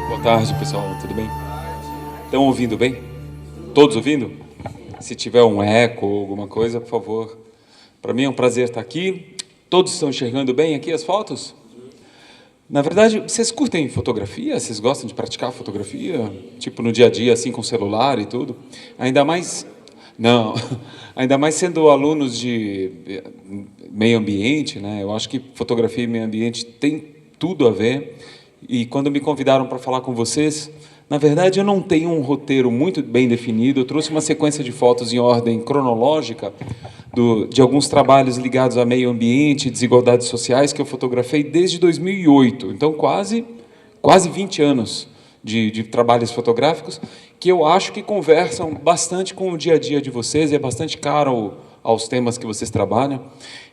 Boa tarde, pessoal. Tudo bem? Estão ouvindo bem? Todos ouvindo? Se tiver um eco ou alguma coisa, por favor. Para mim é um prazer estar aqui. Todos estão enxergando bem aqui as fotos? Na verdade, vocês curtem fotografia? Vocês gostam de praticar fotografia? Tipo no dia a dia, assim, com celular e tudo? Ainda mais... Não, ainda mais sendo alunos de meio ambiente, né? Eu acho que fotografia e meio ambiente tem tudo a ver. E quando me convidaram para falar com vocês, na verdade eu não tenho um roteiro muito bem definido. Eu trouxe uma sequência de fotos em ordem cronológica de alguns trabalhos ligados a meio ambiente e desigualdades sociais que eu fotografei desde 2008. Então, quase 20 anos de trabalhos fotográficos que eu acho que conversam bastante com o dia a dia de vocês e é bastante caro aos temas que vocês trabalham.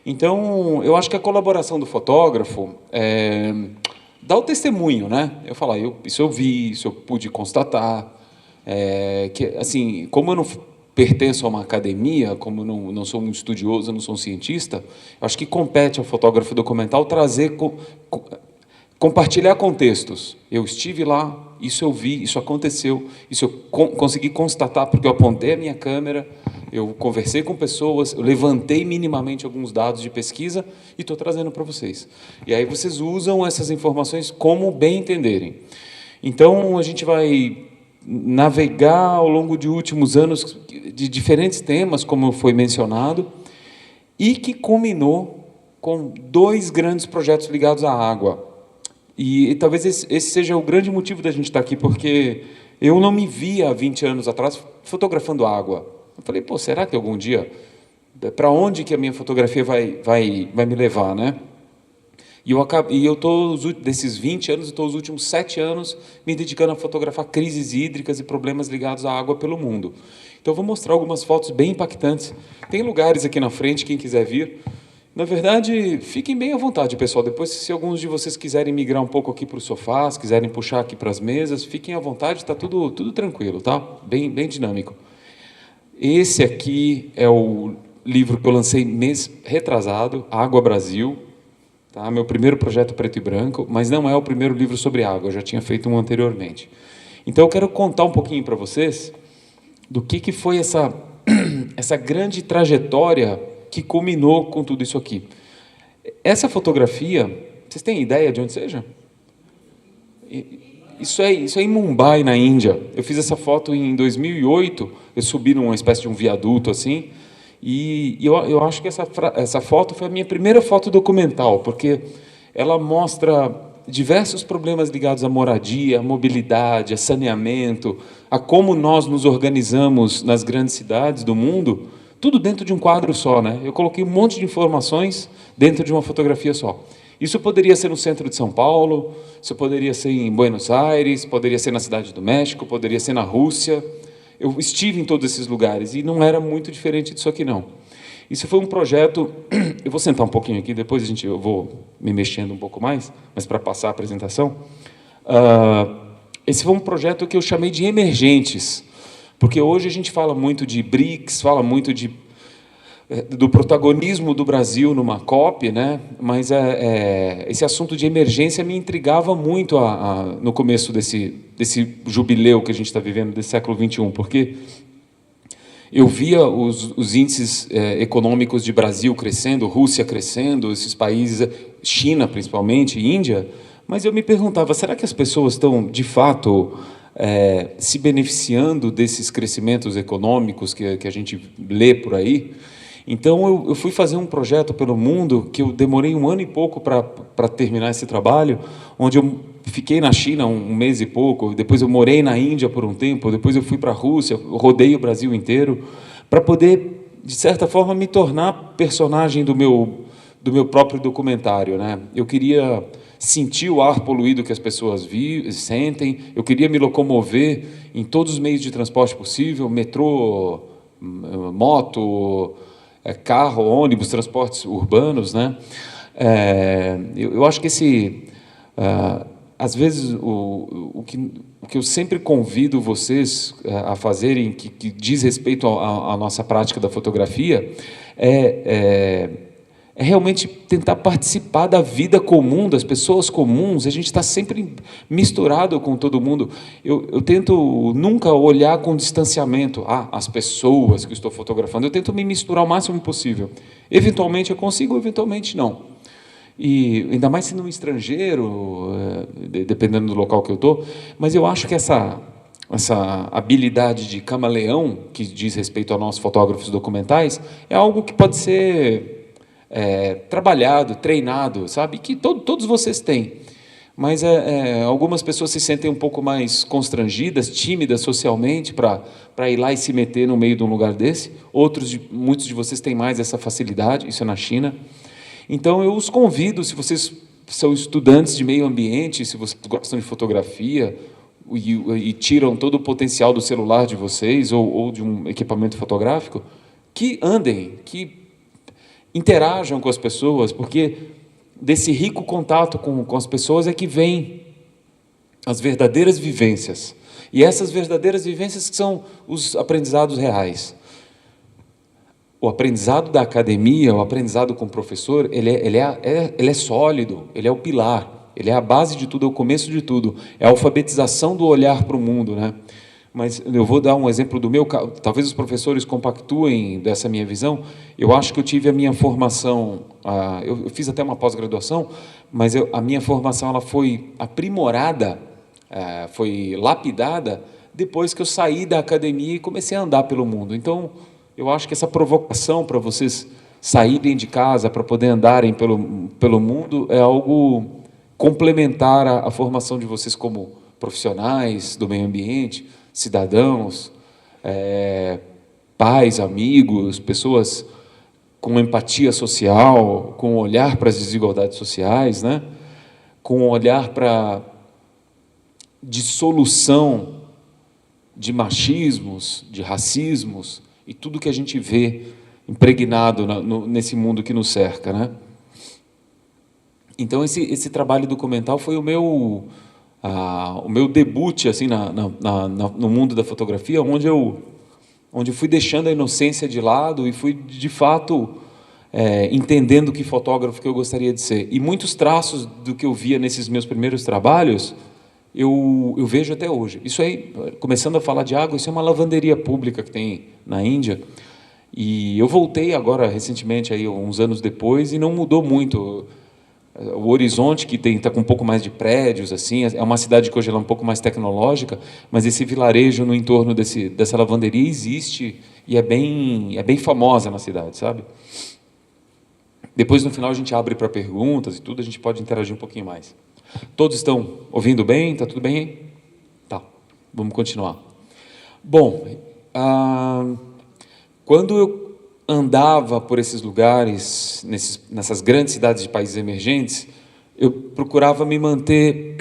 Então, eu acho que a colaboração do fotógrafo dá o testemunho, né? Eu falo, isso eu vi, isso eu pude constatar. Que, assim, como eu não pertenço a uma academia, como eu não sou um estudioso, eu não sou um cientista, acho que compete ao fotógrafo documental trazer, compartilhar contextos. Eu estive lá, isso eu vi, isso aconteceu, isso eu consegui constatar porque eu apontei a minha câmera, eu conversei com pessoas, eu levantei minimamente alguns dados de pesquisa e estou trazendo para vocês. E aí vocês usam essas informações como bem entenderem. Então, a gente vai navegar ao longo de últimos anos de diferentes temas, como foi mencionado, e que culminou com 2 grandes projetos ligados à água. E talvez esse seja o grande motivo da gente estar aqui, porque eu não me via há 20 anos atrás fotografando água. Eu falei, será que algum dia, para onde que a minha fotografia vai me levar, né? E eu estou, desses 20 anos, estou os últimos 7 anos me dedicando a fotografar crises hídricas e problemas ligados à água pelo mundo. Então, eu vou mostrar algumas fotos bem impactantes. Tem lugares aqui na frente, quem quiser vir. Na verdade, fiquem bem à vontade, pessoal. Depois, se alguns de vocês quiserem migrar um pouco aqui para os sofás, quiserem puxar aqui para as mesas, fiquem à vontade, está tudo tranquilo, tá? Bem dinâmico. Esse aqui é o livro que eu lancei mês retrasado, Água Brasil, tá? Meu primeiro projeto preto e branco, mas não é o primeiro livro sobre água, eu já tinha feito um anteriormente. Então, eu quero contar um pouquinho para vocês do que foi essa grande trajetória que culminou com tudo isso aqui. Essa fotografia, vocês têm ideia de onde seja? Isso é em Mumbai, na Índia. Eu fiz essa foto em 2008, eu subi numa espécie de um viaduto assim, e eu acho que essa foto foi a minha primeira foto documental, porque ela mostra diversos problemas ligados à moradia, à mobilidade, a saneamento, a como nós nos organizamos nas grandes cidades do mundo, tudo dentro de um quadro só, né? Eu coloquei um monte de informações dentro de uma fotografia só. Isso poderia ser no centro de São Paulo, isso poderia ser em Buenos Aires, poderia ser na Cidade do México, poderia ser na Rússia. Eu estive em todos esses lugares e não era muito diferente disso aqui, não. Isso foi um projeto... Eu vou sentar um pouquinho aqui, depois eu vou me mexendo um pouco mais, mas para passar a apresentação. Esse foi um projeto que eu chamei de emergentes, porque hoje a gente fala muito de BRICS, fala muito do protagonismo do Brasil numa COP, né? Mas esse assunto de emergência me intrigava muito no começo desse jubileu que a gente está vivendo, desse século XXI, porque eu via os índices econômicos de Brasil crescendo, Rússia crescendo, esses países, China principalmente, Índia, mas eu me perguntava, será que as pessoas estão, de fato, se beneficiando desses crescimentos econômicos que a gente lê por aí? Então, eu fui fazer um projeto pelo mundo que eu demorei 1 ano e pouco para terminar esse trabalho, onde eu fiquei na China 1 mês e pouco, depois eu morei na Índia por um tempo, depois eu fui para a Rússia, rodei o Brasil inteiro, para poder, de certa forma, me tornar personagem do do meu próprio documentário, né? Eu queria sentir o ar poluído que as pessoas sentem, eu queria me locomover em todos os meios de transporte possível, metrô, moto, carro, ônibus, transportes urbanos, né? Eu acho que às vezes o que eu sempre convido vocês a fazerem, que diz respeito à nossa prática da fotografia, é realmente tentar participar da vida comum, das pessoas comuns. A gente está sempre misturado com todo mundo. Eu tento nunca olhar com distanciamento as pessoas que eu estou fotografando. Eu tento me misturar o máximo possível. Eventualmente eu consigo, eventualmente não. E ainda mais sendo um estrangeiro, dependendo do local que eu estou. Mas eu acho que essa habilidade de camaleão, que diz respeito a nós fotógrafos documentais, é algo que pode ser trabalhado, treinado, sabe? Que todos vocês têm. Mas algumas pessoas se sentem um pouco mais constrangidas, tímidas socialmente, para ir lá e se meter no meio de um lugar desse. Muitos de vocês têm mais essa facilidade, isso é na China. Então, eu os convido, se vocês são estudantes de meio ambiente, se vocês gostam de fotografia e tiram todo o potencial do celular de vocês ou de um equipamento fotográfico, que andem, que interajam com as pessoas, porque desse rico contato com as pessoas é que vêm as verdadeiras vivências. E essas verdadeiras vivências que são os aprendizados reais. O aprendizado da academia, o aprendizado com o professor, ele é sólido, ele é o pilar, ele é a base de tudo, é o começo de tudo, é a alfabetização do olhar para o mundo, né? Mas eu vou dar um exemplo do meu caso. Talvez os professores compactuem dessa minha visão. Eu acho que eu tive a minha formação, eu fiz até uma pós-graduação, mas a minha formação ela foi aprimorada, foi lapidada depois que eu saí da academia e comecei a andar pelo mundo. Então, eu acho que essa provocação para vocês saírem de casa, para poder andarem pelo mundo, é algo complementar à formação de vocês como profissionais do meio ambiente, cidadãos, pais, amigos, pessoas com empatia social, com olhar para as desigualdades sociais, né? Com olhar para dissolução de machismos, de racismos, e tudo que a gente vê impregnado nesse mundo que nos cerca, né? Então, esse trabalho documental foi o meu debut assim, no mundo da fotografia, onde eu fui deixando a inocência de lado e fui, de fato, entendendo que fotógrafo que eu gostaria de ser. E muitos traços do que eu via nesses meus primeiros trabalhos, eu vejo até hoje. Isso aí, começando a falar de água, isso é uma lavanderia pública que tem na Índia, e eu voltei agora, recentemente, aí, uns anos depois, e não mudou muito. O horizonte, que está com um pouco mais de prédios, assim, é uma cidade que hoje ela é um pouco mais tecnológica, mas esse vilarejo no entorno dessa lavanderia existe, e é bem famosa na cidade, sabe? Depois, no final, a gente abre para perguntas e tudo, a gente pode interagir um pouquinho mais. Todos estão ouvindo bem? Está tudo bem aí? Tá, vamos continuar. Bom, quando eu andava por esses lugares, nessas grandes cidades de países emergentes, eu procurava me manter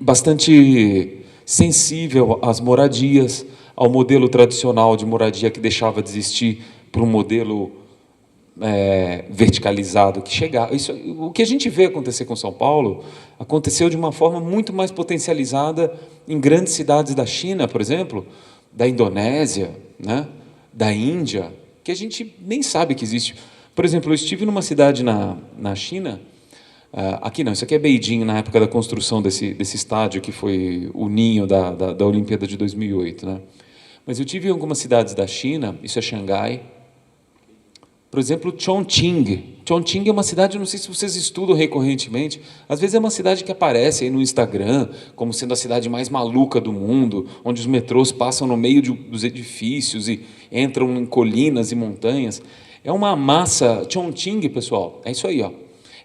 bastante sensível às moradias, ao modelo tradicional de moradia que deixava de existir para um modelo verticalizado que chegava. O que a gente vê acontecer com São Paulo aconteceu de uma forma muito mais potencializada em grandes cidades da China, por exemplo, da Indonésia, né, da Índia, que a gente nem sabe que existe. Por exemplo, eu estive numa cidade na China, aqui não, isso aqui é Beijing, na época da construção desse estádio que foi o ninho da Olimpíada de 2008, né? Mas eu tive em algumas cidades da China, isso é Xangai. Por exemplo, Chongqing. Chongqing é uma cidade, não sei se vocês estudam recorrentemente, às vezes é uma cidade que aparece aí no Instagram como sendo a cidade mais maluca do mundo, onde os metrôs passam no meio dos edifícios e entram em colinas e montanhas. É uma massa, Chongqing, pessoal, é isso aí, ó.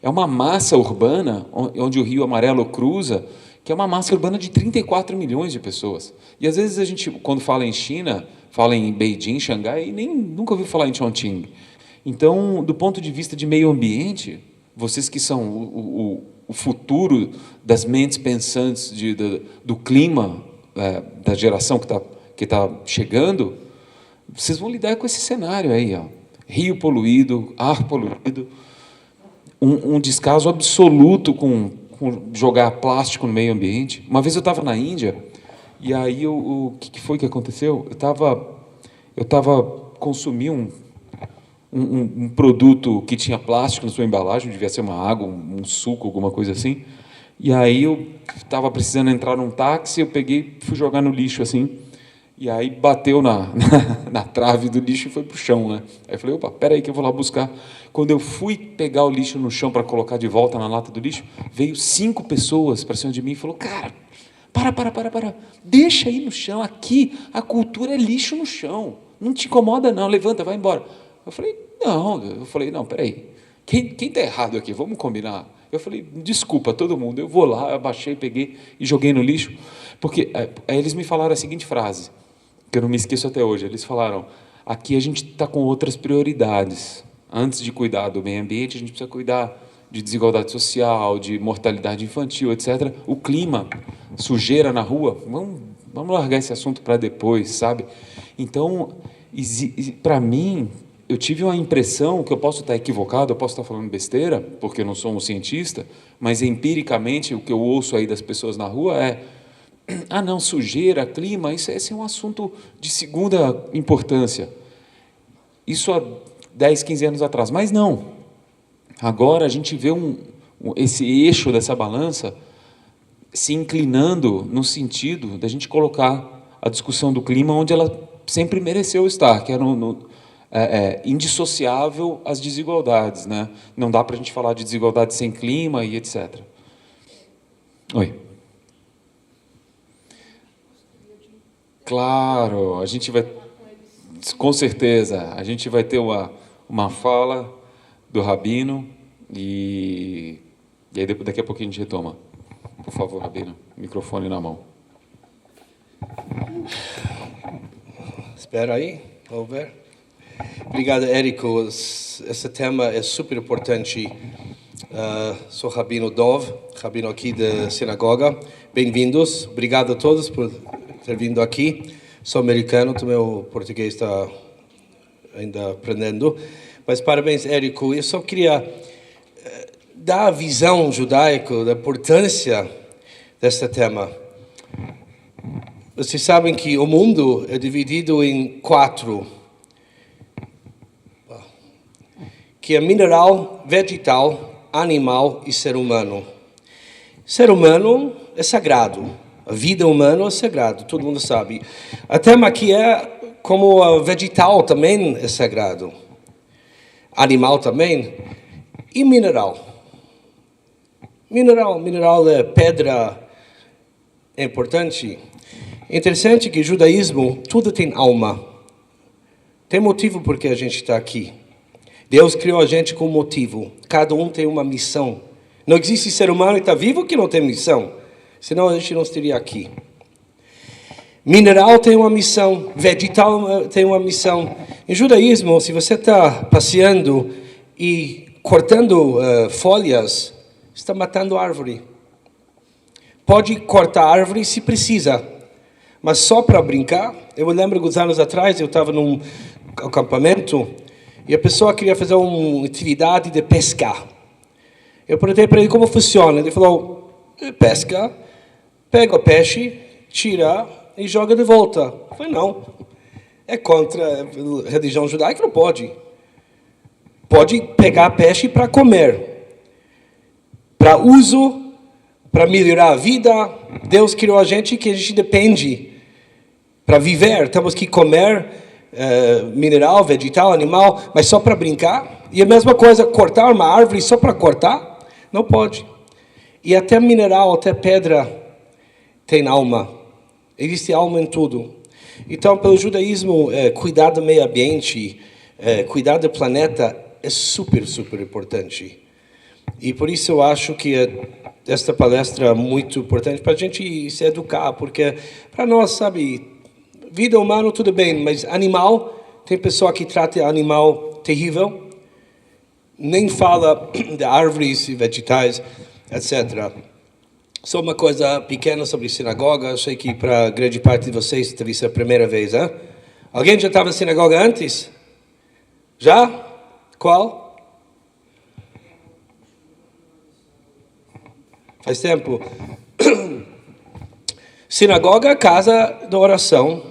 É uma massa urbana, onde o Rio Amarelo cruza, que é uma massa urbana de 34 milhões de pessoas. E às vezes a gente, quando fala em China, fala em Beijing, Xangai, e nunca ouviu falar em Chongqing. Então, do ponto de vista de meio ambiente, vocês que são o futuro das mentes pensantes do clima, da geração que tá chegando, vocês vão lidar com esse cenário aí, ó. Rio poluído, ar poluído, um descaso absoluto com jogar plástico no meio ambiente. Uma vez eu estava na Índia, e aí o que foi que aconteceu? Eu estava consumindo um produto que tinha plástico na sua embalagem, devia ser uma água, um suco, alguma coisa assim. E aí eu estava precisando entrar num táxi, eu peguei, fui jogar no lixo assim, e aí bateu na trave do lixo e foi para o chão, né? Aí eu falei, opa, peraí que eu vou lá buscar. Quando eu fui pegar o lixo no chão para colocar de volta na lata do lixo, veio 5 pessoas para cima de mim e falou, cara, para, deixa aí no chão, aqui a cultura é lixo no chão, não te incomoda não, levanta, vai embora. Eu falei, não, peraí, quem está errado aqui? Vamos combinar. Eu falei, desculpa todo mundo, eu vou lá, abaixei, peguei e joguei no lixo, porque aí eles me falaram a seguinte frase, que eu não me esqueço até hoje, eles falaram, aqui a gente está com outras prioridades, antes de cuidar do meio ambiente, a gente precisa cuidar de desigualdade social, de mortalidade infantil, etc. O clima, sujeira na rua, vamos largar esse assunto para depois, sabe? Então, para mim, eu tive uma impressão, que eu posso estar equivocado, eu posso estar falando besteira, porque eu não sou um cientista, mas empiricamente o que eu ouço aí das pessoas na rua é não, sujeira, clima, esse é um assunto de segunda importância. Isso há 10, 15 anos atrás, mas não. Agora a gente vê esse eixo dessa balança se inclinando no sentido da gente colocar a discussão do clima onde ela sempre mereceu estar, que era indissociável às desigualdades, né? Não dá para a gente falar de desigualdade sem clima e etc. Oi. Claro, a gente vai, com certeza, a gente vai ter uma fala do Rabino e aí daqui a pouquinho a gente retoma. Por favor, Rabino, microfone na mão. Espera aí, vamos ver. Obrigado, Érico. Esse tema é super importante. Sou Rabino Dov, Rabino aqui da sinagoga. Bem-vindos. Obrigado a todos por ter vindo aqui. Sou americano, também o português está ainda aprendendo. Mas parabéns, Érico. Eu só queria dar a visão judaica da importância deste tema. Vocês sabem que o mundo é dividido em 4, que é mineral, vegetal, animal e ser humano. Ser humano é sagrado. A vida humana é sagrada, todo mundo sabe. A tema aqui é como a vegetal também é sagrado. Animal também. E mineral. Mineral é pedra, é importante. É interessante que o judaísmo, tudo tem alma. Tem motivo porque a gente está aqui. Deus criou a gente com motivo. Cada um tem uma missão. Não existe ser humano que está vivo que não tem missão. Senão a gente não estaria aqui. Mineral tem uma missão. Vegetal tem uma missão. Em judaísmo, se você está passeando e cortando folhas, está matando árvore. Pode cortar árvore se precisa. Mas só para brincar. Eu lembro que uns anos atrás eu estava num acampamento e a pessoa queria fazer uma atividade de pescar. Eu perguntei para ele como funciona. Ele falou, pesca, pega o peixe, tira e joga de volta. Eu falei, não. É contra a religião judaica, não pode. Pode pegar peixe para comer. Para uso, para melhorar a vida. Deus criou a gente que a gente depende para viver. Temos que comer mineral, vegetal, animal, mas só para brincar. E a mesma coisa, cortar uma árvore só para cortar, não pode. E até mineral, até pedra tem alma. Existe alma em tudo. Então, pelo judaísmo, cuidar do meio ambiente, cuidar do planeta é super, super importante. E por isso eu acho que esta palestra é muito importante para a gente se educar, porque para nós, sabe, vida humana tudo bem, mas animal, tem pessoa que trata animal terrível, nem fala de árvores e vegetais, etc. Só uma coisa pequena sobre sinagoga. Eu sei que para grande parte de vocês deve ser a primeira vez, hein? Alguém já estava na sinagoga antes? Já? Qual? Faz tempo. Sinagoga é casa da oração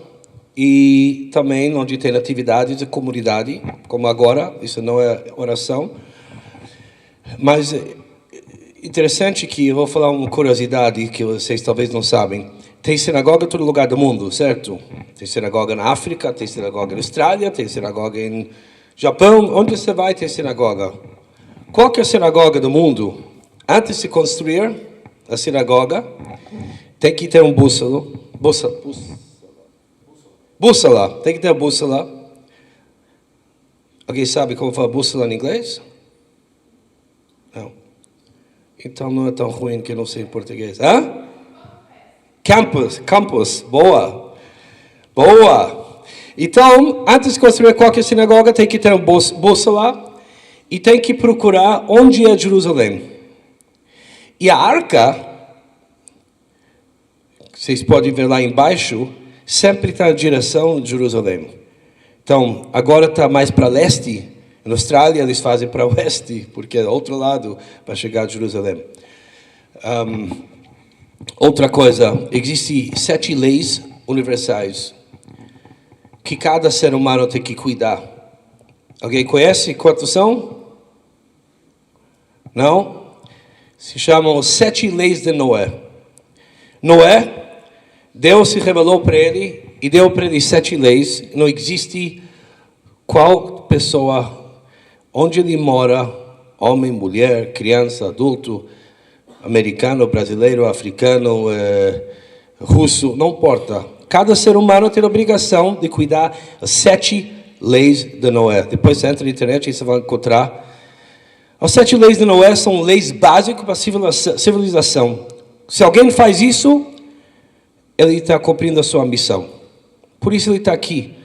e também onde tem atividades de comunidade, como agora. Isso não é oração. Mas interessante que eu vou falar uma curiosidade que vocês talvez não sabem. Tem sinagoga em todo lugar do mundo, certo? Tem sinagoga na África, tem sinagoga na Austrália, tem sinagoga em Japão. Onde você vai ter sinagoga? Qualquer sinagoga do mundo, antes de construir a sinagoga, tem que ter um bússola. Bússola. Tem que ter a bússola. Alguém sabe como fala bússola em inglês? Não. Então não é tão ruim que eu não sei em português. Hã? Campus. Boa. Então, antes de construir qualquer sinagoga, tem que ter um bússola e tem que procurar onde é Jerusalém. E a arca, vocês podem ver lá embaixo, sempre está na direção de Jerusalém. Então, agora está mais para leste. Na Austrália, eles fazem para oeste, porque é do outro lado para chegar a Jerusalém. Outra coisa, existem 7 leis universais que cada ser humano tem que cuidar. Alguém conhece quantos são? Não? Se chamam 7 leis de Noé. Noé, Deus se revelou para ele e deu para ele 7 leis. Não existe qual pessoa, onde ele mora, homem, mulher, criança, adulto, americano, brasileiro, africano, russo, não importa. Cada ser humano tem a obrigação de cuidar das 7 leis de Noé. Depois você entra na internet e você vai encontrar. As 7 leis de Noé são leis básicas para a civilização. Se alguém faz isso, ele está cumprindo a sua missão. Por isso ele está aqui.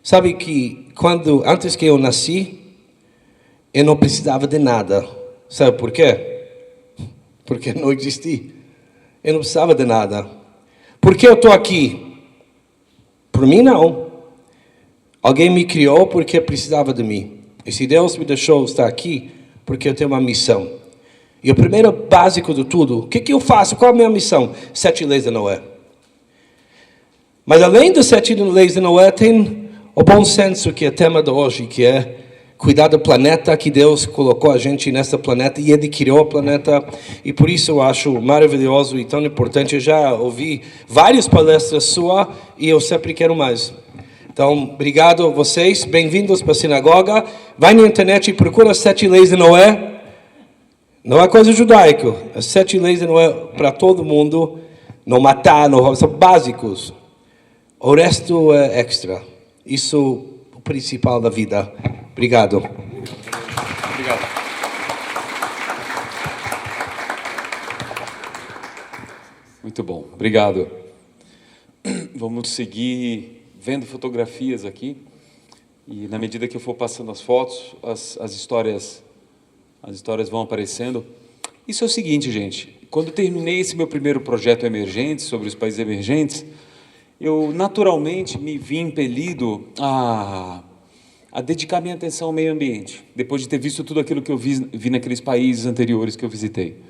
Sabe que antes que eu nasci, eu não precisava de nada. Sabe por quê? Porque não existi. Eu não precisava de nada. Por que eu estou aqui? Por mim, não. Alguém me criou porque precisava de mim. E se Deus me deixou estar aqui, porque eu tenho uma missão. E o primeiro básico de tudo, o que eu faço? Qual é a minha missão? 7 leis de Noé. Mas além das 7 leis de Noé, tem o bom senso, que é o tema de hoje, que é cuidar do planeta, que Deus colocou a gente nesse planeta e Ele criou o planeta. E por isso eu acho maravilhoso e tão importante. Eu já ouvi várias palestras suas e eu sempre quero mais. Então, obrigado a vocês. Bem-vindos para a sinagoga. Vai na internet e procura as 7 leis de Noé. Não é coisa judaica. As 7 leis de Noé para todo mundo. Não matar, não roubar. São básicos. O resto é extra. Isso é o principal da vida. Obrigado. Obrigado. Muito bom. Obrigado. Vamos seguir vendo fotografias aqui. E na medida que eu for passando as fotos, as histórias vão aparecendo. Isso é o seguinte, gente. Quando terminei esse meu primeiro projeto emergente, sobre os países emergentes, eu naturalmente me vi impelido a dedicar minha atenção ao meio ambiente, depois de ter visto tudo aquilo que eu vi naqueles países anteriores que eu visitei.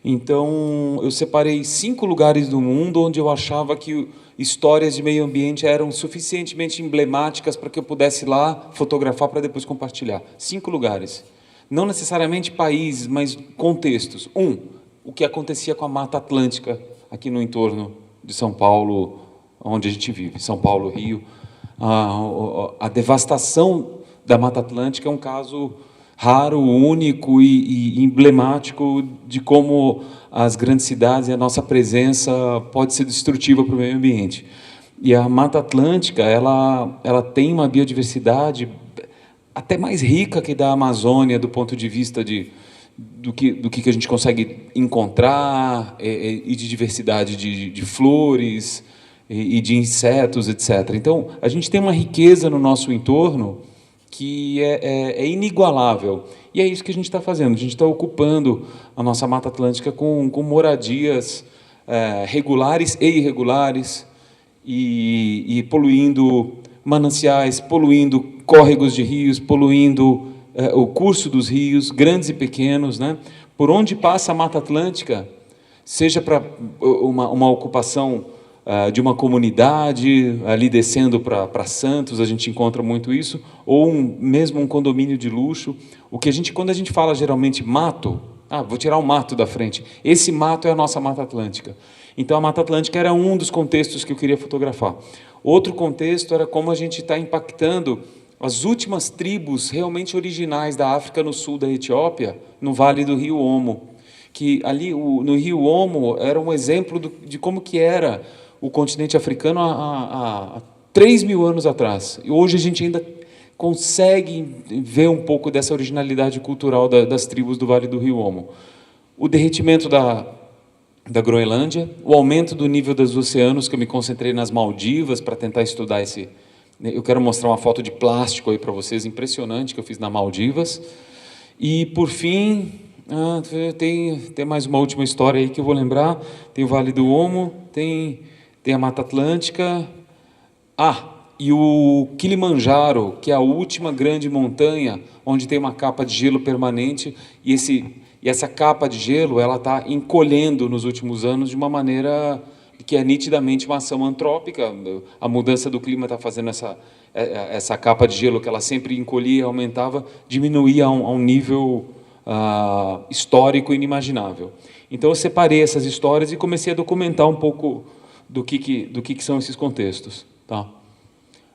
Então, eu separei 5 lugares do mundo onde eu achava que histórias de meio ambiente eram suficientemente emblemáticas para que eu pudesse ir lá fotografar para depois compartilhar. 5 lugares. Não necessariamente países, mas contextos. O que acontecia com a Mata Atlântica aqui no entorno de São Paulo, onde a gente vive, São Paulo, Rio. A devastação da Mata Atlântica é um caso raro, único e emblemático de como as grandes cidades e a nossa presença pode ser destrutiva para o meio ambiente. E a Mata Atlântica, ela tem uma biodiversidade até mais rica que da Amazônia, do ponto de vista do que a gente consegue encontrar, e de diversidade de flores e de insetos, etc. Então, a gente tem uma riqueza no nosso entorno que é inigualável. E é isso que a gente está fazendo. A gente está ocupando a nossa Mata Atlântica com moradias regulares e irregulares, e poluindo mananciais, poluindo córregos de rios, poluindo o curso dos rios, grandes e pequenos, né? Por onde passa a Mata Atlântica, seja para uma ocupação de uma comunidade, ali descendo para Santos, a gente encontra muito isso, ou mesmo um condomínio de luxo. Quando a gente fala geralmente mato, vou tirar o mato da frente, esse mato é a nossa Mata Atlântica. Então a Mata Atlântica era um dos contextos que eu queria fotografar. Outro contexto era como a gente está impactando as últimas tribos realmente originais da África no sul da Etiópia, no Vale do Rio Omo, que ali no Rio Omo era um exemplo de como que era o continente africano há 3.000 anos atrás. E hoje a gente ainda consegue ver um pouco dessa originalidade cultural das tribos do Vale do Rio Omo. O derretimento da Groenlândia, o aumento do nível dos oceanos, que eu me concentrei nas Maldivas para tentar estudar esse... Eu quero mostrar uma foto de plástico aí para vocês, impressionante, que eu fiz nas Maldivas. E, por fim, tem mais uma última história aí que eu vou lembrar. Tem o Vale do Omo, tem a Mata Atlântica. E o Kilimanjaro, que é a última grande montanha, onde tem uma capa de gelo permanente, e essa capa de gelo ela está encolhendo nos últimos anos de uma maneira que é nitidamente uma ação antrópica. A mudança do clima está fazendo essa capa de gelo, que ela sempre encolhia e aumentava, diminuir a um nível histórico inimaginável. Então eu separei essas histórias e comecei a documentar um pouco do que são esses contextos. Tá?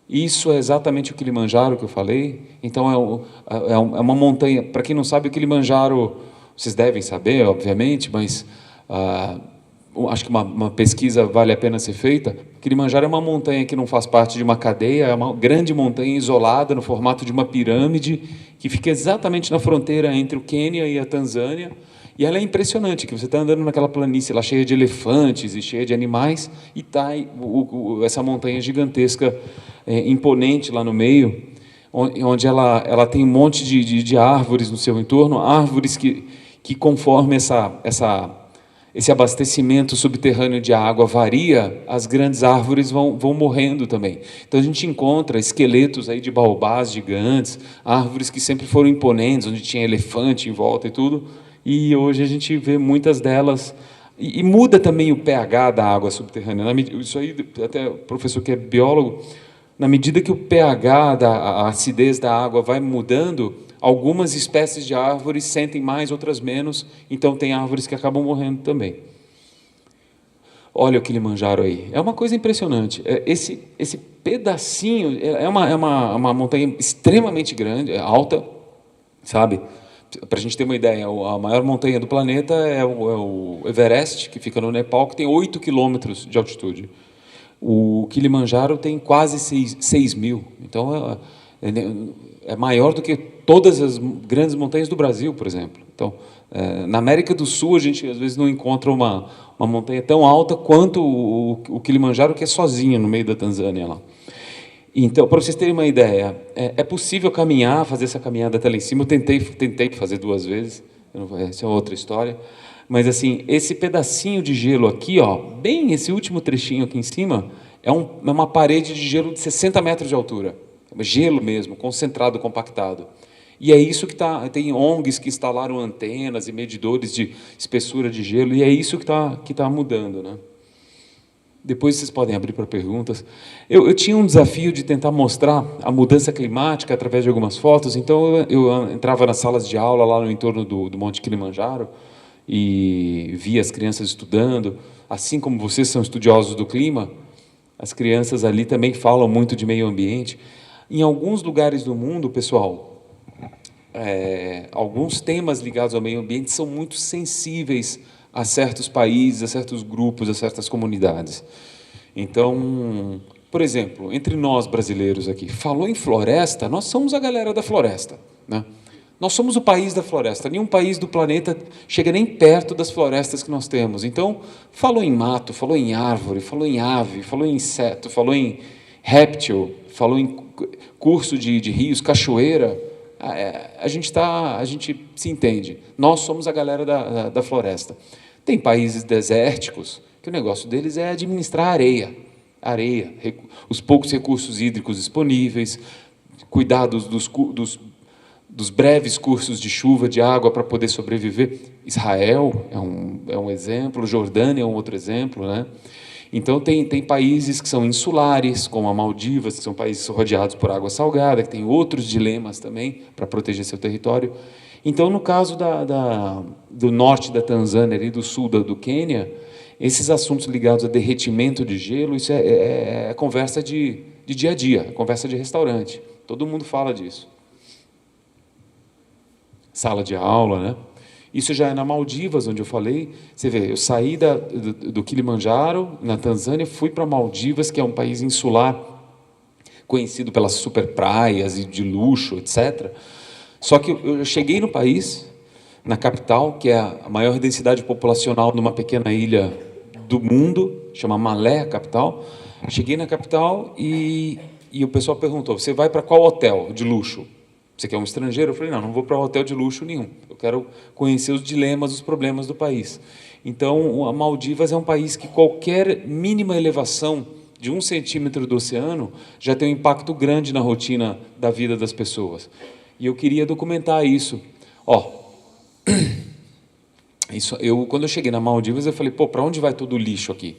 Isso é exatamente o Kilimanjaro que eu falei. Então é uma montanha, para quem não sabe, o Kilimanjaro, vocês devem saber, obviamente, mas acho que uma pesquisa vale a pena ser feita. Kilimanjaro é uma montanha que não faz parte de uma cadeia, é uma grande montanha isolada no formato de uma pirâmide, que fica exatamente na fronteira entre o Quênia e a Tanzânia. E ela é impressionante, que você está andando naquela planície lá cheia de elefantes e cheia de animais, e está essa montanha gigantesca, imponente lá no meio, onde ela tem um monte de árvores no seu entorno, árvores que conforme esse abastecimento subterrâneo de água varia, as grandes árvores vão morrendo também. Então a gente encontra esqueletos aí de baobás gigantes, árvores que sempre foram imponentes, onde tinha elefante em volta e tudo, e hoje a gente vê muitas delas, e muda também o pH da água subterrânea. Isso aí, até o professor que é biólogo, na medida que o pH, a acidez da água vai mudando, algumas espécies de árvores sentem mais, outras menos, então tem árvores que acabam morrendo também. Olha o Kilimanjaro aí, é uma coisa impressionante. Esse pedacinho, é uma montanha extremamente grande, alta, sabe? Para a gente ter uma ideia, a maior montanha do planeta é o Everest, que fica no Nepal, que tem 8 quilômetros de altitude. O Kilimanjaro tem quase 6.000, então é maior do que todas as grandes montanhas do Brasil, por exemplo. Então, na América do Sul, a gente às vezes não encontra uma montanha tão alta quanto o Kilimanjaro, que é sozinho no meio da Tanzânia lá. Então, para vocês terem uma ideia, é possível caminhar, fazer essa caminhada até lá em cima. Eu tentei fazer 2 vezes, essa é outra história. Mas, assim, esse pedacinho de gelo aqui, bem esse último trechinho aqui em cima, é uma parede de gelo de 60 metros de altura. Gelo mesmo, concentrado, compactado. E é isso que tem ONGs que instalaram antenas e medidores de espessura de gelo, e é isso que tá mudando, né? Depois vocês podem abrir para perguntas. Eu tinha um desafio de tentar mostrar a mudança climática através de algumas fotos, então eu entrava nas salas de aula lá no entorno do Monte Kilimanjaro e via as crianças estudando. Assim como vocês são estudiosos do clima, as crianças ali também falam muito de meio ambiente. Em alguns lugares do mundo, pessoal, alguns temas ligados ao meio ambiente são muito sensíveis a certos países, a certos grupos, a certas comunidades. Então, por exemplo, entre nós brasileiros aqui, falou em floresta, nós somos a galera da floresta, né? Nós somos o país da floresta. Nenhum país do planeta chega nem perto das florestas que nós temos. Então, falou em mato, falou em árvore, falou em ave, falou em inseto, falou em réptil, falou em curso de rios, cachoeira. A gente se entende. Nós somos a galera da floresta. Tem países desérticos que o negócio deles é administrar areia, os poucos recursos hídricos disponíveis, cuidar dos breves cursos de chuva, de água para poder sobreviver. Israel é um exemplo, Jordânia é um outro exemplo, né? Então, tem países que são insulares, como a Maldivas, que são países rodeados por água salgada, que têm outros dilemas também para proteger seu território. Então, no caso do norte da Tanzânia e do sul do Quênia, esses assuntos ligados a derretimento de gelo, isso é conversa de dia a dia, é conversa de restaurante. Todo mundo fala disso. Sala de aula, né? Isso já é na Maldivas, onde eu falei. Você vê, eu saí do Kilimanjaro, na Tanzânia, fui para Maldivas, que é um país insular, conhecido pelas super praias e de luxo, etc. Só que eu cheguei no país, na capital, que é a maior densidade populacional numa pequena ilha do mundo, chama Malé, a capital. Cheguei na capital e o pessoal perguntou: você vai para qual hotel de luxo? Você quer um estrangeiro? Eu falei: não vou para um hotel de luxo nenhum. Eu quero conhecer os dilemas, os problemas do país. Então, a Maldivas é um país que qualquer mínima elevação de 1 centímetro do oceano já tem um impacto grande na rotina da vida das pessoas. E eu queria documentar isso. Quando eu cheguei na Maldivas, eu falei: para onde vai todo o lixo aqui?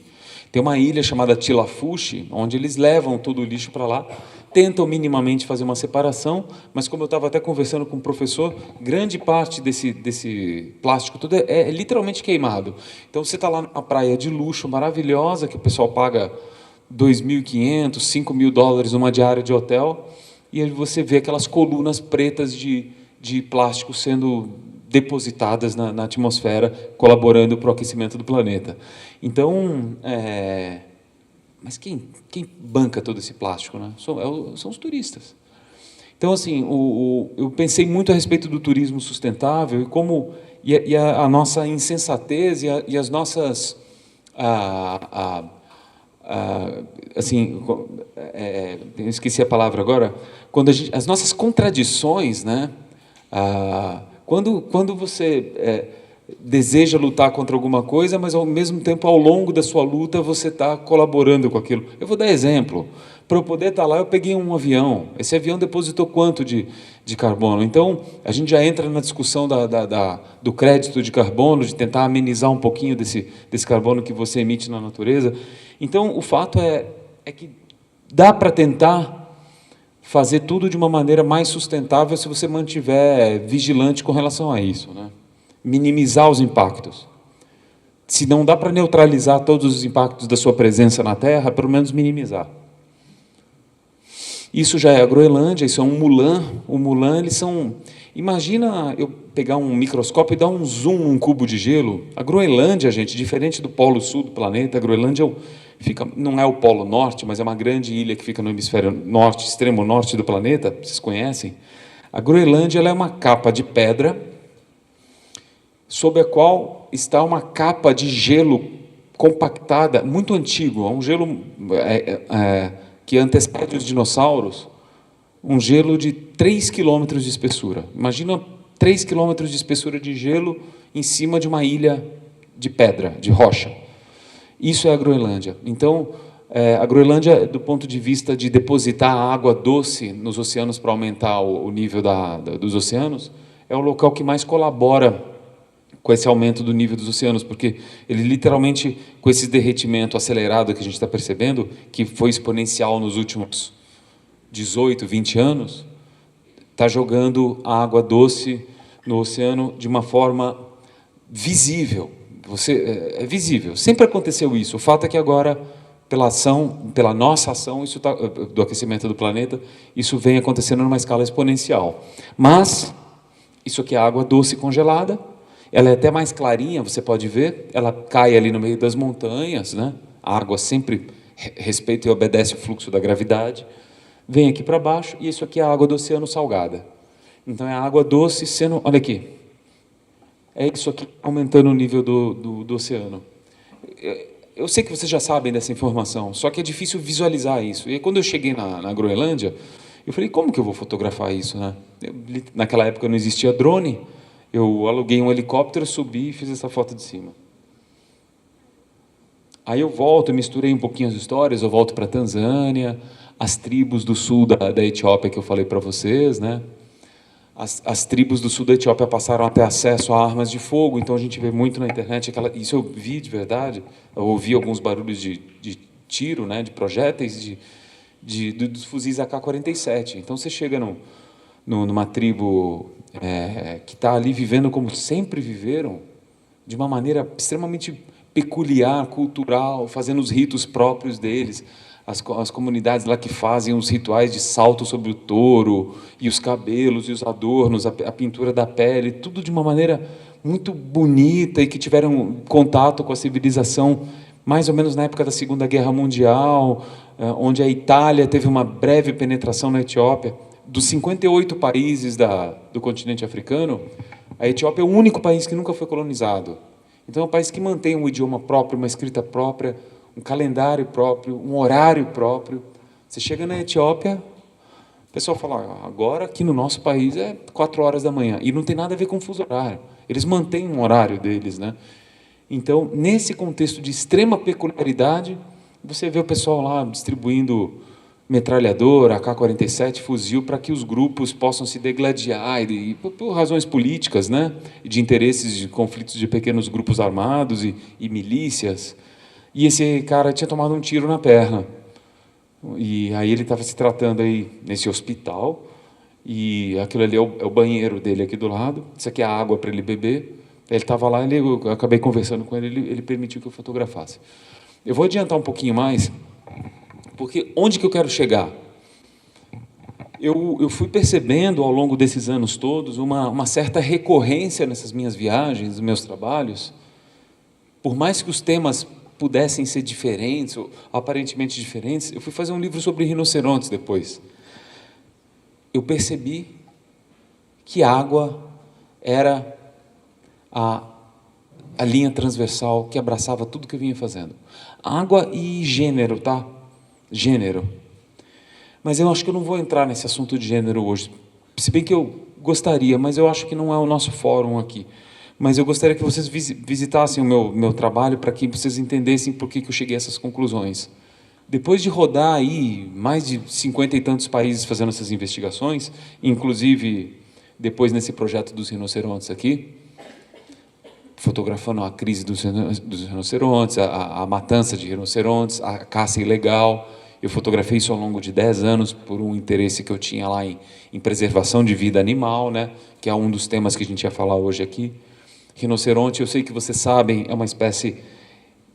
Tem uma ilha chamada Tilafushi, onde eles levam todo o lixo para lá, tentam minimamente fazer uma separação, mas como eu estava até conversando com o professor, grande parte desse plástico tudo é literalmente queimado. Então, você está lá numa praia de luxo maravilhosa, que o pessoal paga $2.500, $5.000 numa diária de hotel, e aí você vê aquelas colunas pretas de plástico sendo depositadas na atmosfera, colaborando para o aquecimento do planeta. Então, mas quem banca todo esse plástico, né? São os turistas. Então, assim, eu pensei muito a respeito do turismo sustentável e a nossa insensatez e as nossas assim, eu esqueci a palavra agora, as nossas contradições, né? Quando você deseja lutar contra alguma coisa, mas ao mesmo tempo, ao longo da sua luta, você está colaborando com aquilo. Eu vou dar exemplo. Para eu poder estar lá, eu peguei um avião. Esse avião depositou quanto de carbono? Então, a gente já entra na discussão do crédito de carbono, de tentar amenizar um pouquinho desse carbono que você emite na natureza. Então, o fato é que dá para tentar fazer tudo de uma maneira mais sustentável se você mantiver vigilante com relação a isso, né? Minimizar os impactos. Se não dá para neutralizar todos os impactos da sua presença na Terra, pelo menos minimizar. Isso já é a Groenlândia, isso é um Mulan. O Mulan, eles são... Imagina eu pegar um microscópio e dar um zoom num cubo de gelo. A Groenlândia, gente, diferente do polo sul do planeta, a Groenlândia não é o polo norte, mas é uma grande ilha que fica no hemisfério norte, extremo norte do planeta, vocês conhecem. A Groenlândia, ela é uma capa de pedra sob a qual está uma capa de gelo compactada, muito antigo, um gelo que antecede os dinossauros, um gelo de 3 quilômetros de espessura. Imagina 3 quilômetros de espessura de gelo em cima de uma ilha de pedra, de rocha. Isso é a Groenlândia. Então, a Groenlândia, do ponto de vista de depositar água doce nos oceanos para aumentar o nível dos oceanos, é o local que mais colabora com esse aumento do nível dos oceanos, porque ele literalmente, com esse derretimento acelerado que a gente está percebendo, que foi exponencial nos últimos 18, 20 anos, está jogando a água doce no oceano de uma forma visível. É visível. Sempre aconteceu isso. O fato é que agora, pela nossa ação, do aquecimento do planeta, isso vem acontecendo numa escala exponencial. Mas isso aqui é água doce congelada. Ela é até mais clarinha, você pode ver, ela cai ali no meio das montanhas, né? A água sempre respeita e obedece o fluxo da gravidade, vem aqui para baixo, e isso aqui é a água do oceano salgada. Então, é a água doce sendo... Olha aqui. É isso aqui aumentando o nível do oceano. eu sei que vocês já sabem dessa informação, só que é difícil visualizar isso. E aí, quando eu cheguei na Groenlândia, eu falei, como que eu vou fotografar isso, né? Naquela época não existia drone, eu aluguei um helicóptero, subi e fiz essa foto de cima. Aí eu volto, misturei um pouquinho as histórias, eu volto para a Tanzânia, as tribos do sul da Etiópia que eu falei para vocês, né? As tribos do sul da Etiópia passaram a ter acesso a armas de fogo, então a gente vê muito na internet, isso eu vi de verdade, eu ouvi alguns barulhos de tiro, né, de projéteis, dos fuzis AK-47. Então você chega numa tribo que está ali vivendo como sempre viveram, de uma maneira extremamente peculiar, cultural, fazendo os ritos próprios deles. As comunidades lá que fazem os rituais de salto sobre o touro, e os cabelos, e os adornos, a pintura da pele, tudo de uma maneira muito bonita, e que tiveram contato com a civilização mais ou menos na época da Segunda Guerra Mundial, onde a Itália teve uma breve penetração na Etiópia. Dos 58 países do continente africano, a Etiópia é o único país que nunca foi colonizado. Então é um país que mantém um idioma próprio, uma escrita própria, um calendário próprio, um horário próprio. Você chega na Etiópia, o pessoal fala, agora aqui no nosso país é 4 horas da manhã, e não tem nada a ver com o fuso horário. Eles mantêm um horário deles, né? Então, nesse contexto de extrema peculiaridade, você vê o pessoal lá distribuindo metralhadora, AK-47, fuzil, para que os grupos possam se degladiar, e por razões políticas, né? De interesses de conflitos de pequenos grupos armados e milícias. E esse cara tinha tomado um tiro na perna. E aí ele estava se tratando aí nesse hospital, e aquilo ali é o banheiro dele aqui do lado, isso aqui é a água para ele beber. Ele estava lá, eu acabei conversando com ele, ele permitiu que eu fotografasse. Eu vou adiantar um pouquinho mais, porque onde que eu quero chegar? Eu fui percebendo ao longo desses anos todos uma certa recorrência nessas minhas viagens, nos meus trabalhos, por mais que os temas pudessem ser diferentes, ou aparentemente diferentes. Eu fui fazer um livro sobre rinocerontes depois. Eu percebi que água era a linha transversal que abraçava tudo que eu vinha fazendo. Água e gênero, tá? Gênero. Mas eu acho que eu não vou entrar nesse assunto de gênero hoje, se bem que eu gostaria, mas eu acho que não é o nosso fórum aqui. Mas eu gostaria que vocês visitassem o meu trabalho para que vocês entendessem por que eu cheguei a essas conclusões. Depois de rodar aí mais de 50 e tantos países fazendo essas investigações, inclusive depois nesse projeto dos rinocerontes aqui, fotografando a crise dos rinocerontes, a matança de rinocerontes, a caça ilegal. Eu fotografei isso ao longo de 10 anos por um interesse que eu tinha lá em preservação de vida animal, né, que é um dos temas que a gente ia falar hoje aqui. Rinoceronte, eu sei que vocês sabem, é uma espécie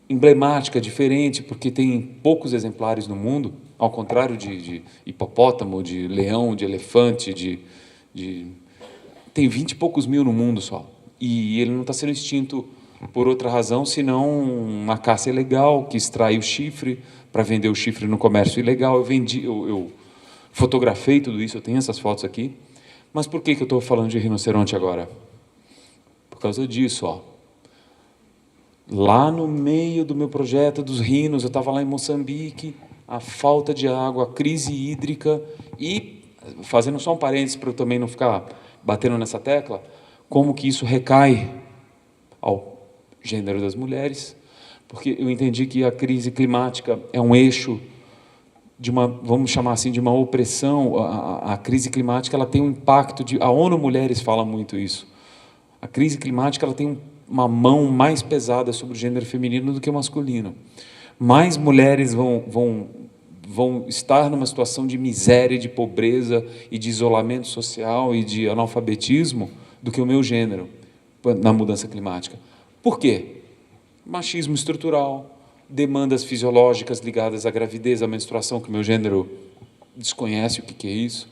emblemática, diferente, porque tem poucos exemplares no mundo, ao contrário de hipopótamo, de leão, de elefante, tem 20 e poucos mil no mundo só. E ele não está sendo extinto por outra razão, senão uma caça ilegal, que extrai o chifre, para vender o chifre no comércio ilegal. Eu fotografei tudo isso, eu tenho essas fotos aqui. Mas por que eu estou falando de rinoceronte agora? Por causa disso, ó. Lá no meio do meu projeto dos rinos, eu estava lá em Moçambique, a falta de água, a crise hídrica, e, fazendo só um parênteses para eu também não ficar batendo nessa tecla, como que isso recai ao gênero das mulheres, porque eu entendi que a crise climática é um eixo de uma, vamos chamar assim, de uma opressão. A crise climática, ela tem um impacto a ONU Mulheres fala muito isso. A crise climática, ela tem uma mão mais pesada sobre o gênero feminino do que o masculino. Mais mulheres vão estar numa situação de miséria, de pobreza e de isolamento social e de analfabetismo do que o meu gênero na mudança climática. Por quê? Machismo estrutural, demandas fisiológicas ligadas à gravidez, à menstruação, que o meu gênero desconhece o que é isso.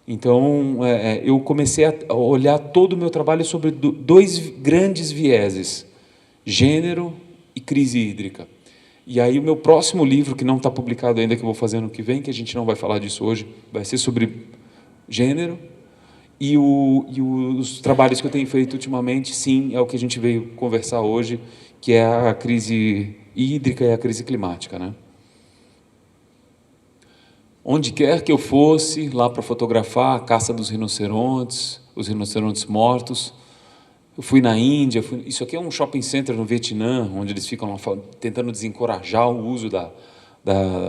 Então, eu comecei a olhar todo o meu trabalho sobre 2 grandes vieses, gênero e crise hídrica. E aí o meu próximo livro, que não está publicado ainda, que eu vou fazer ano que vem, que a gente não vai falar disso hoje, vai ser sobre gênero. E os trabalhos que eu tenho feito ultimamente, sim, é o que a gente veio conversar hoje, que é a crise hídrica e a crise climática, né? Onde quer que eu fosse lá para fotografar a caça dos rinocerontes, os rinocerontes mortos, eu fui na Índia, isso aqui é um shopping center no Vietnã, onde eles ficam lá tentando desencorajar o uso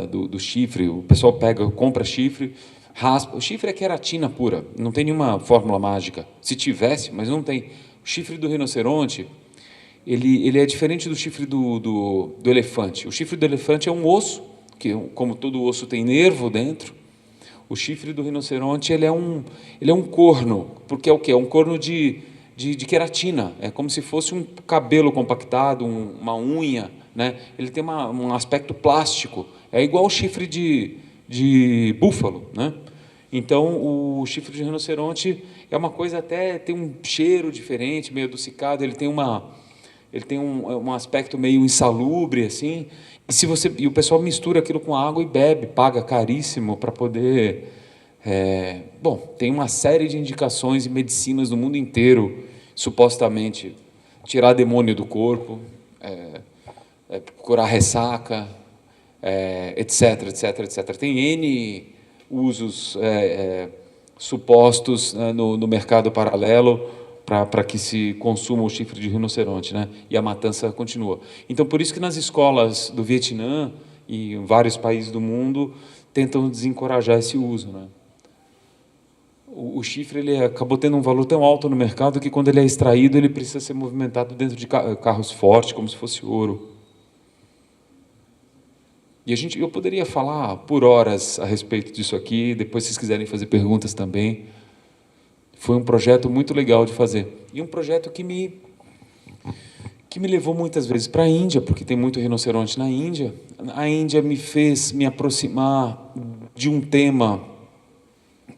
do chifre. O pessoal compra chifre, raspa. O chifre é queratina pura, não tem nenhuma fórmula mágica. Se tivesse, mas não tem. O chifre do rinoceronte, ele é diferente do chifre do elefante. O chifre do elefante é um osso, que, como todo osso tem nervo dentro. O chifre do rinoceronte ele é um corno, porque é o quê? É um corno de queratina. É como se fosse um cabelo compactado, uma unha, né? Ele tem um aspecto plástico. É igual o chifre de búfalo, né? Então, o chifre de rinoceronte é uma coisa até, tem um cheiro diferente, meio adocicado, ele tem um aspecto meio insalubre, assim, e o pessoal mistura aquilo com água e bebe, paga caríssimo para poder... bom, tem uma série de indicações e medicinas no mundo inteiro, supostamente, tirar demônio do corpo, curar ressaca, etc, etc, etc. Tem N usos supostos no mercado paralelo para que se consuma o chifre de rinoceronte, né? E a matança continua. Então, por isso que nas escolas do Vietnã e em vários países do mundo tentam desencorajar esse uso, né? O chifre ele acabou tendo um valor tão alto no mercado que, quando ele é extraído, ele precisa ser movimentado dentro de carros fortes, como se fosse ouro. E eu poderia falar por horas a respeito disso aqui, depois, se vocês quiserem fazer perguntas também. Foi um projeto muito legal de fazer. E um projeto que me levou muitas vezes para a Índia, porque tem muito rinoceronte na Índia. A Índia me fez me aproximar de um tema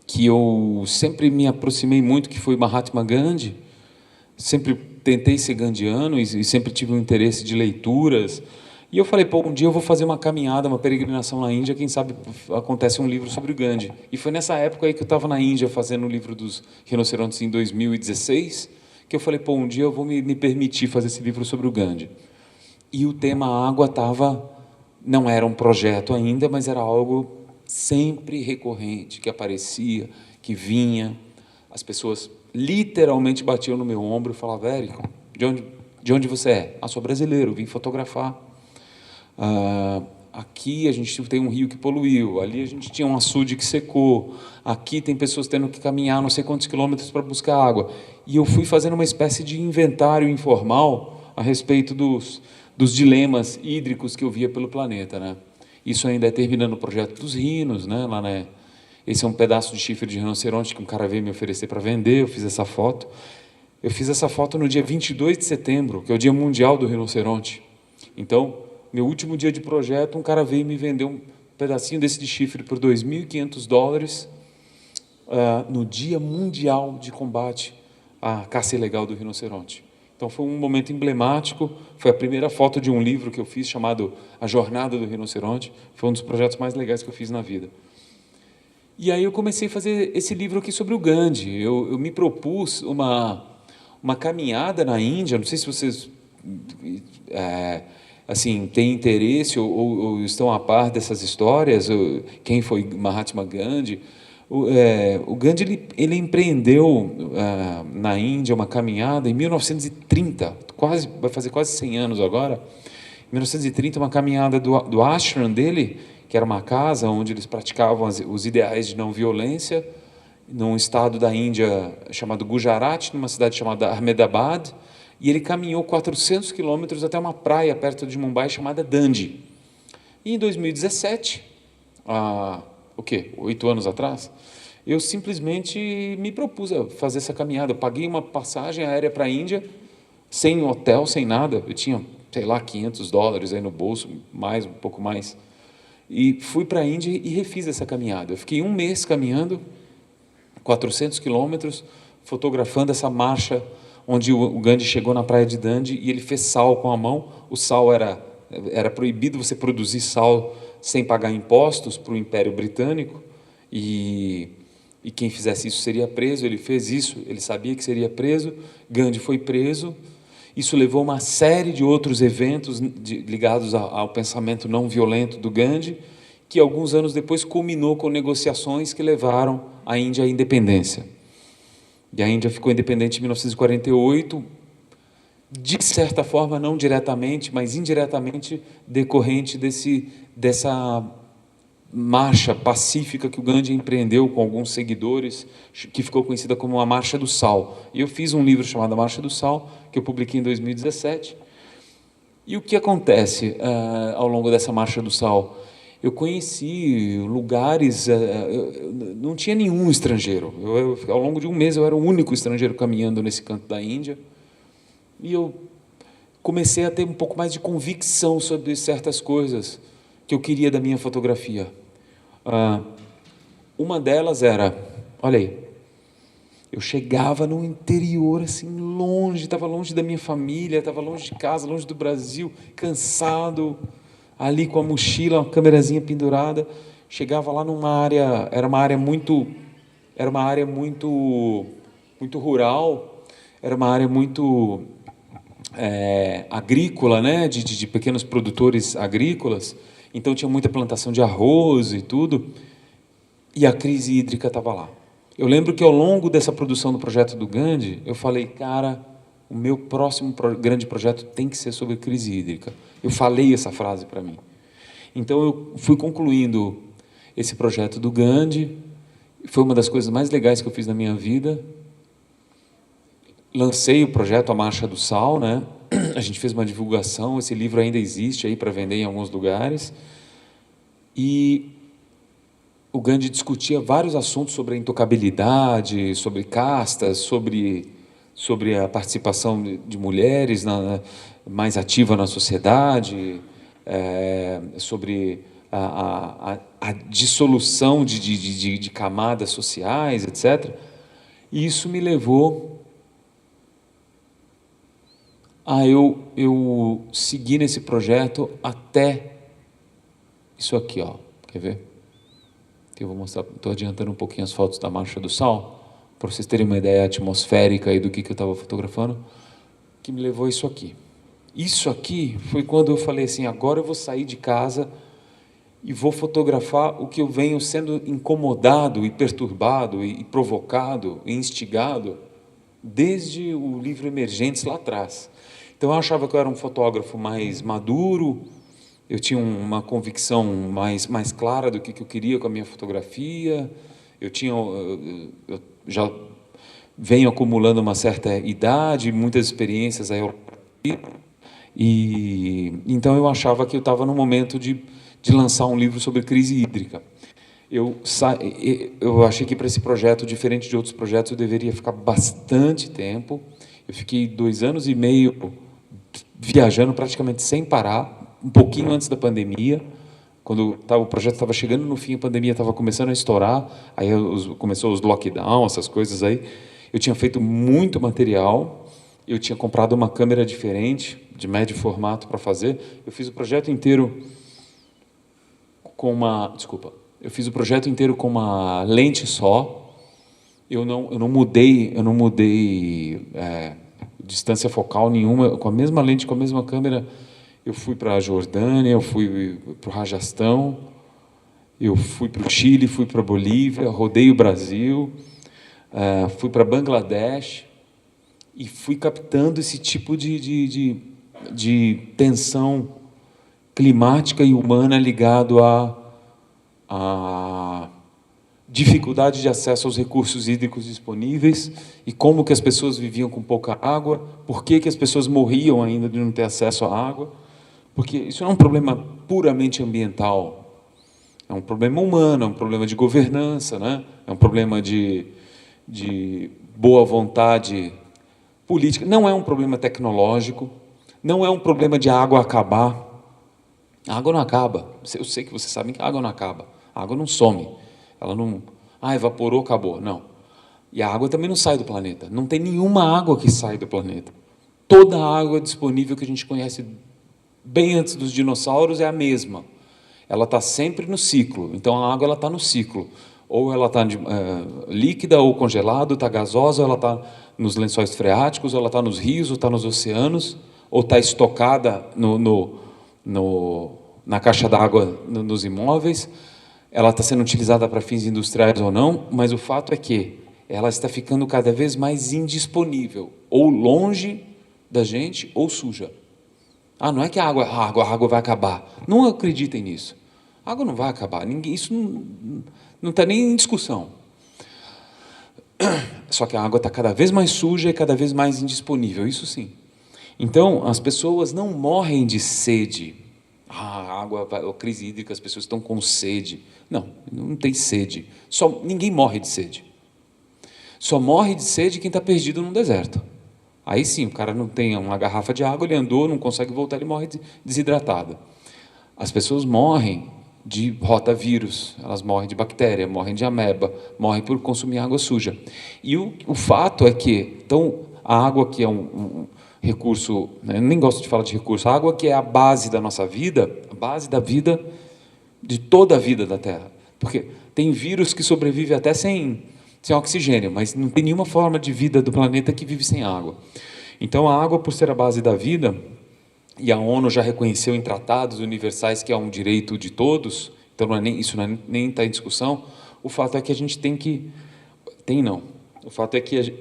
que eu sempre me aproximei muito, que foi Mahatma Gandhi. Sempre tentei ser gandiano e sempre tive um interesse de leituras. E eu falei, um dia eu vou fazer uma caminhada, uma peregrinação na Índia, quem sabe acontece um livro sobre o Gandhi. E foi nessa época aí que eu estava na Índia fazendo o livro dos rinocerontes em 2016, que eu falei, um dia eu vou me permitir fazer esse livro sobre o Gandhi. E o tema água não era um projeto ainda, mas era algo sempre recorrente, que aparecia, que vinha. As pessoas literalmente batiam no meu ombro e falavam, Érico, de onde você é? Sou brasileiro, vim fotografar. Aqui a gente tem um rio que poluiu, ali a gente tinha um açude que secou, aqui tem pessoas tendo que caminhar não sei quantos quilômetros para buscar água. E eu fui fazendo uma espécie de inventário informal a respeito dos dilemas hídricos que eu via pelo planeta, né? Isso ainda é terminando o projeto dos rinos, né? Esse é um pedaço de chifre de rinoceronte que um cara veio me oferecer para vender, eu fiz essa foto. Eu fiz essa foto no dia 22 de setembro, que é o Dia Mundial do Rinoceronte. Então, meu último dia de projeto, um cara veio me vender um pedacinho desse de chifre por $2.500 no Dia Mundial de Combate à Caça Ilegal do Rinoceronte. Então, foi um momento emblemático, foi a primeira foto de um livro que eu fiz, chamado A Jornada do Rinoceronte. Foi um dos projetos mais legais que eu fiz na vida. E aí eu comecei a fazer esse livro aqui sobre o Gandhi. Eu me propus uma caminhada na Índia, não sei se vocês... assim, têm interesse ou estão a par dessas histórias, quem foi Mahatma Gandhi. O Gandhi ele empreendeu na Índia uma caminhada em 1930, vai fazer quase 100 anos agora. Em 1930, uma caminhada do ashram dele, que era uma casa onde eles praticavam os ideais de não violência, num estado da Índia chamado Gujarat, numa cidade chamada Ahmedabad. E ele caminhou 400 quilômetros até uma praia perto de Mumbai chamada Dandi. E em 2017, 8 anos atrás, eu simplesmente me propus a fazer essa caminhada. Eu paguei uma passagem aérea para a Índia, sem hotel, sem nada. Eu tinha, sei lá, $500 aí no bolso, um pouco mais. E fui para a Índia e refiz essa caminhada. Eu fiquei um mês caminhando, 400 quilômetros, fotografando essa marcha onde o Gandhi chegou na praia de Dandi e ele fez sal com a mão. O sal era proibido você produzir sal sem pagar impostos para o Império Britânico, e quem fizesse isso seria preso. Ele fez isso, ele sabia que seria preso. Gandhi foi preso, Isso levou a uma série de outros eventos ligados ao pensamento não violento do Gandhi, que alguns anos depois culminou com negociações que levaram a Índia à independência. E a Índia ficou independente em 1948, de certa forma, não diretamente, mas indiretamente, decorrente dessa marcha pacífica que o Gandhi empreendeu com alguns seguidores, que ficou conhecida como a Marcha do Sal. E eu fiz um livro chamado A Marcha do Sal, que eu publiquei em 2017. E o que acontece ao longo dessa Marcha do Sal? Eu conheci lugares, não tinha nenhum estrangeiro. Ao longo de um mês, eu era o único estrangeiro caminhando nesse canto da Índia. E eu comecei a ter um pouco mais de convicção sobre certas coisas que eu queria da minha fotografia. Uma delas era, olha aí, eu chegava no interior, assim, longe, estava longe da minha família, estava longe de casa, longe do Brasil, cansado, ali com a mochila, uma câmerazinha pendurada, chegava lá numa área, era uma área muito rural, era uma área muito agrícola, né, de pequenos produtores agrícolas, então tinha muita plantação de arroz e tudo, e a crise hídrica estava lá. Eu lembro que ao longo dessa produção do projeto do Gandhi, eu falei, cara, o meu próximo grande projeto tem que ser sobre crise hídrica. Eu falei essa frase para mim. Então eu fui concluindo esse projeto do Gandhi, foi uma das coisas mais legais que eu fiz na minha vida. Lancei o projeto A Marcha do Sal, né? A gente fez uma divulgação, esse livro ainda existe aí para vender em alguns lugares. E o Gandhi discutia vários assuntos sobre a intocabilidade, sobre castas, sobre a participação de mulheres mais ativa na sociedade, sobre a dissolução de camadas sociais, etc. E isso me levou a eu seguir nesse projeto até isso aqui, ó. Quer ver? Eu vou mostrar, estou adiantando um pouquinho as fotos da Marcha do Sal, para vocês terem uma ideia atmosférica aí do que eu estava fotografando, que me levou a isso aqui. Isso aqui foi quando eu falei assim, agora eu vou sair de casa e vou fotografar o que eu venho sendo incomodado e perturbado e provocado e instigado desde o livro Emergentes lá atrás. Então eu achava que eu era um fotógrafo mais maduro, eu tinha uma convicção mais clara do que eu queria com a minha fotografia, eu já venho acumulando uma certa idade, muitas experiências aí, e então eu achava que eu estava no momento de lançar um livro sobre crise hídrica. Eu achei que para esse projeto, diferente de outros projetos, eu deveria ficar bastante tempo. Eu fiquei 2 anos e meio viajando praticamente sem parar, um pouquinho antes da pandemia, quando o projeto estava chegando no fim, a pandemia estava começando a estourar, aí começou os lockdown, essas coisas aí. Eu tinha feito muito material, eu tinha comprado uma câmera diferente, de médio formato para fazer. Eu fiz o projeto inteiro com uma lente só. Eu não mudei distância focal nenhuma, com a mesma lente, com a mesma câmera. Eu fui para a Jordânia, eu fui para o Rajastão, eu fui para o Chile, fui para a Bolívia, rodei o Brasil, fui para Bangladesh e fui captando esse tipo de tensão climática e humana ligado à dificuldade de acesso aos recursos hídricos disponíveis e como que as pessoas viviam com pouca água, por que as pessoas morriam ainda de não ter acesso à água. Porque isso não é um problema puramente ambiental, é um problema humano, é um problema de governança, né? É um problema de boa vontade política, não é um problema tecnológico, não é um problema de a água acabar. A água não acaba, eu sei que vocês sabem que a água não acaba, a água não some, ela não... evaporou, acabou, não. E a água também não sai do planeta, não tem nenhuma água que sai do planeta. Toda a água disponível que a gente conhece bem antes dos dinossauros é a mesma. Ela está sempre no ciclo. Então, a água está no ciclo. Ou ela está líquida ou congelada, está gasosa, ou ela está nos lençóis freáticos, ou ela está nos rios, ou está nos oceanos, ou está estocada na caixa d'água nos imóveis. Ela está sendo utilizada para fins industriais ou não, mas o fato é que ela está ficando cada vez mais indisponível, ou longe da gente, ou suja. Não é que a água vai acabar. Não acreditem nisso. A água não vai acabar. Isso não está nem em discussão. Só que a água está cada vez mais suja e cada vez mais indisponível, isso sim. Então, as pessoas não morrem de sede. A água, a crise hídrica, as pessoas estão com sede. Não tem sede. Ninguém morre de sede. Só morre de sede quem está perdido num deserto. Aí sim, o cara não tem uma garrafa de água, ele andou, não consegue voltar, ele morre desidratado. As pessoas morrem de rotavírus, elas morrem de bactéria, morrem de ameba, morrem por consumir água suja. E o fato é que, então, a água que é um recurso, eu nem gosto de falar de recurso, a água que é a base da nossa vida, a base da vida, de toda a vida da Terra. Porque tem vírus que sobrevivem até sem oxigênio, mas não tem nenhuma forma de vida do planeta que vive sem água. Então, a água, por ser a base da vida, e a ONU já reconheceu em tratados universais que é um direito de todos, então isso nem está em discussão, o fato é que a gente o fato é que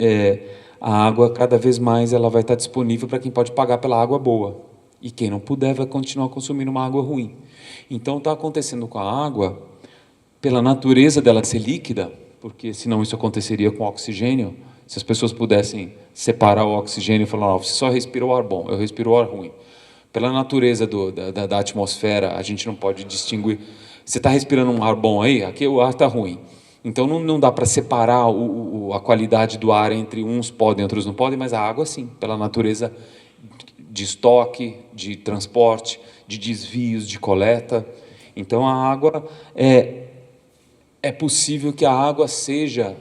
a água, cada vez mais, ela vai estar disponível para quem pode pagar pela água boa, e quem não puder vai continuar consumindo uma água ruim. Então, está acontecendo com a água, pela natureza dela ser líquida, porque senão isso aconteceria com o oxigênio, se as pessoas pudessem separar o oxigênio e falar, você só respira o ar bom, eu respiro o ar ruim. Pela natureza da atmosfera, a gente não pode distinguir. Você está respirando um ar bom aí, aqui o ar está ruim. Então não dá para separar a qualidade do ar entre uns podem, outros não podem, mas a água sim, pela natureza de estoque, de transporte, de desvios, de coleta. Então a água é possível que a água seja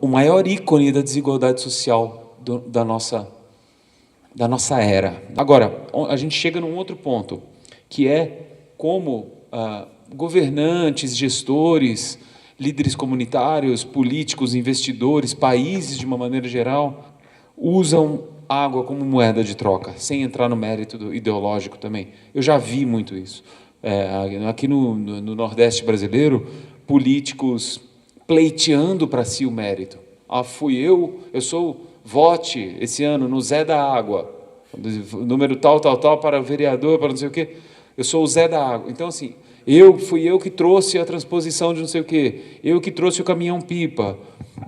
o maior ícone da desigualdade social da nossa era. Agora, a gente chega num outro ponto, que é como governantes, gestores, líderes comunitários, políticos, investidores, países de uma maneira geral, usam água como moeda de troca, sem entrar no mérito ideológico também. Eu já vi muito isso. Aqui no Nordeste brasileiro, políticos pleiteando para si o mérito. Eu sou vote esse ano no Zé da Água, número tal para vereador, para não sei o quê. Eu sou o Zé da Água. Então, assim, fui eu que trouxe a transposição de não sei o quê, eu que trouxe o caminhão-pipa.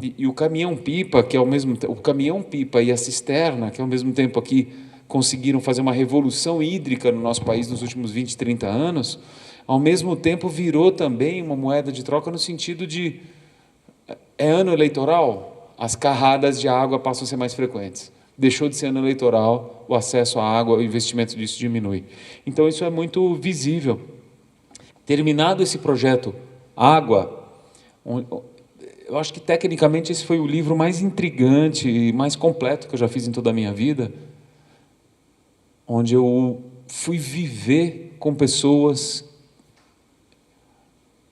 E o caminhão-pipa, que é o caminhão-pipa e a cisterna, que ao mesmo tempo aqui conseguiram fazer uma revolução hídrica no nosso país nos últimos 20, 30 anos, ao mesmo tempo virou também uma moeda de troca no sentido de ano eleitoral, as carradas de água passam a ser mais frequentes. Deixou de ser ano eleitoral, o acesso à água, o investimento disso diminui. Então, isso é muito visível. Terminado esse projeto Água, eu acho que, tecnicamente, esse foi o livro mais intrigante e mais completo que eu já fiz em toda a minha vida, onde eu fui viver com pessoas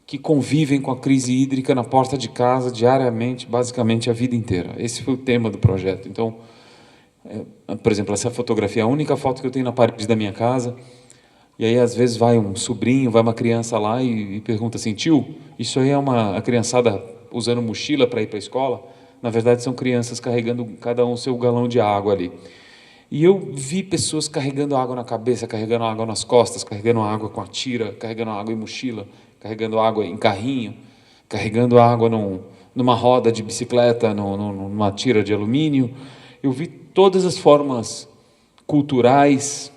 que convivem com a crise hídrica na porta de casa diariamente, basicamente a vida inteira. Esse foi o tema do projeto. Então, por exemplo, essa fotografia é a única foto que eu tenho na parede da minha casa, e aí às vezes vai um sobrinho, vai uma criança lá e pergunta assim, tio, isso aí é a criançada usando mochila para ir para a escola? Na verdade, são crianças carregando cada um seu galão de água ali. E eu vi pessoas carregando água na cabeça, carregando água nas costas, carregando água com a tira, carregando água em mochila, carregando água em carrinho, carregando água numa roda de bicicleta, numa tira de alumínio. Eu vi todas as formas culturais,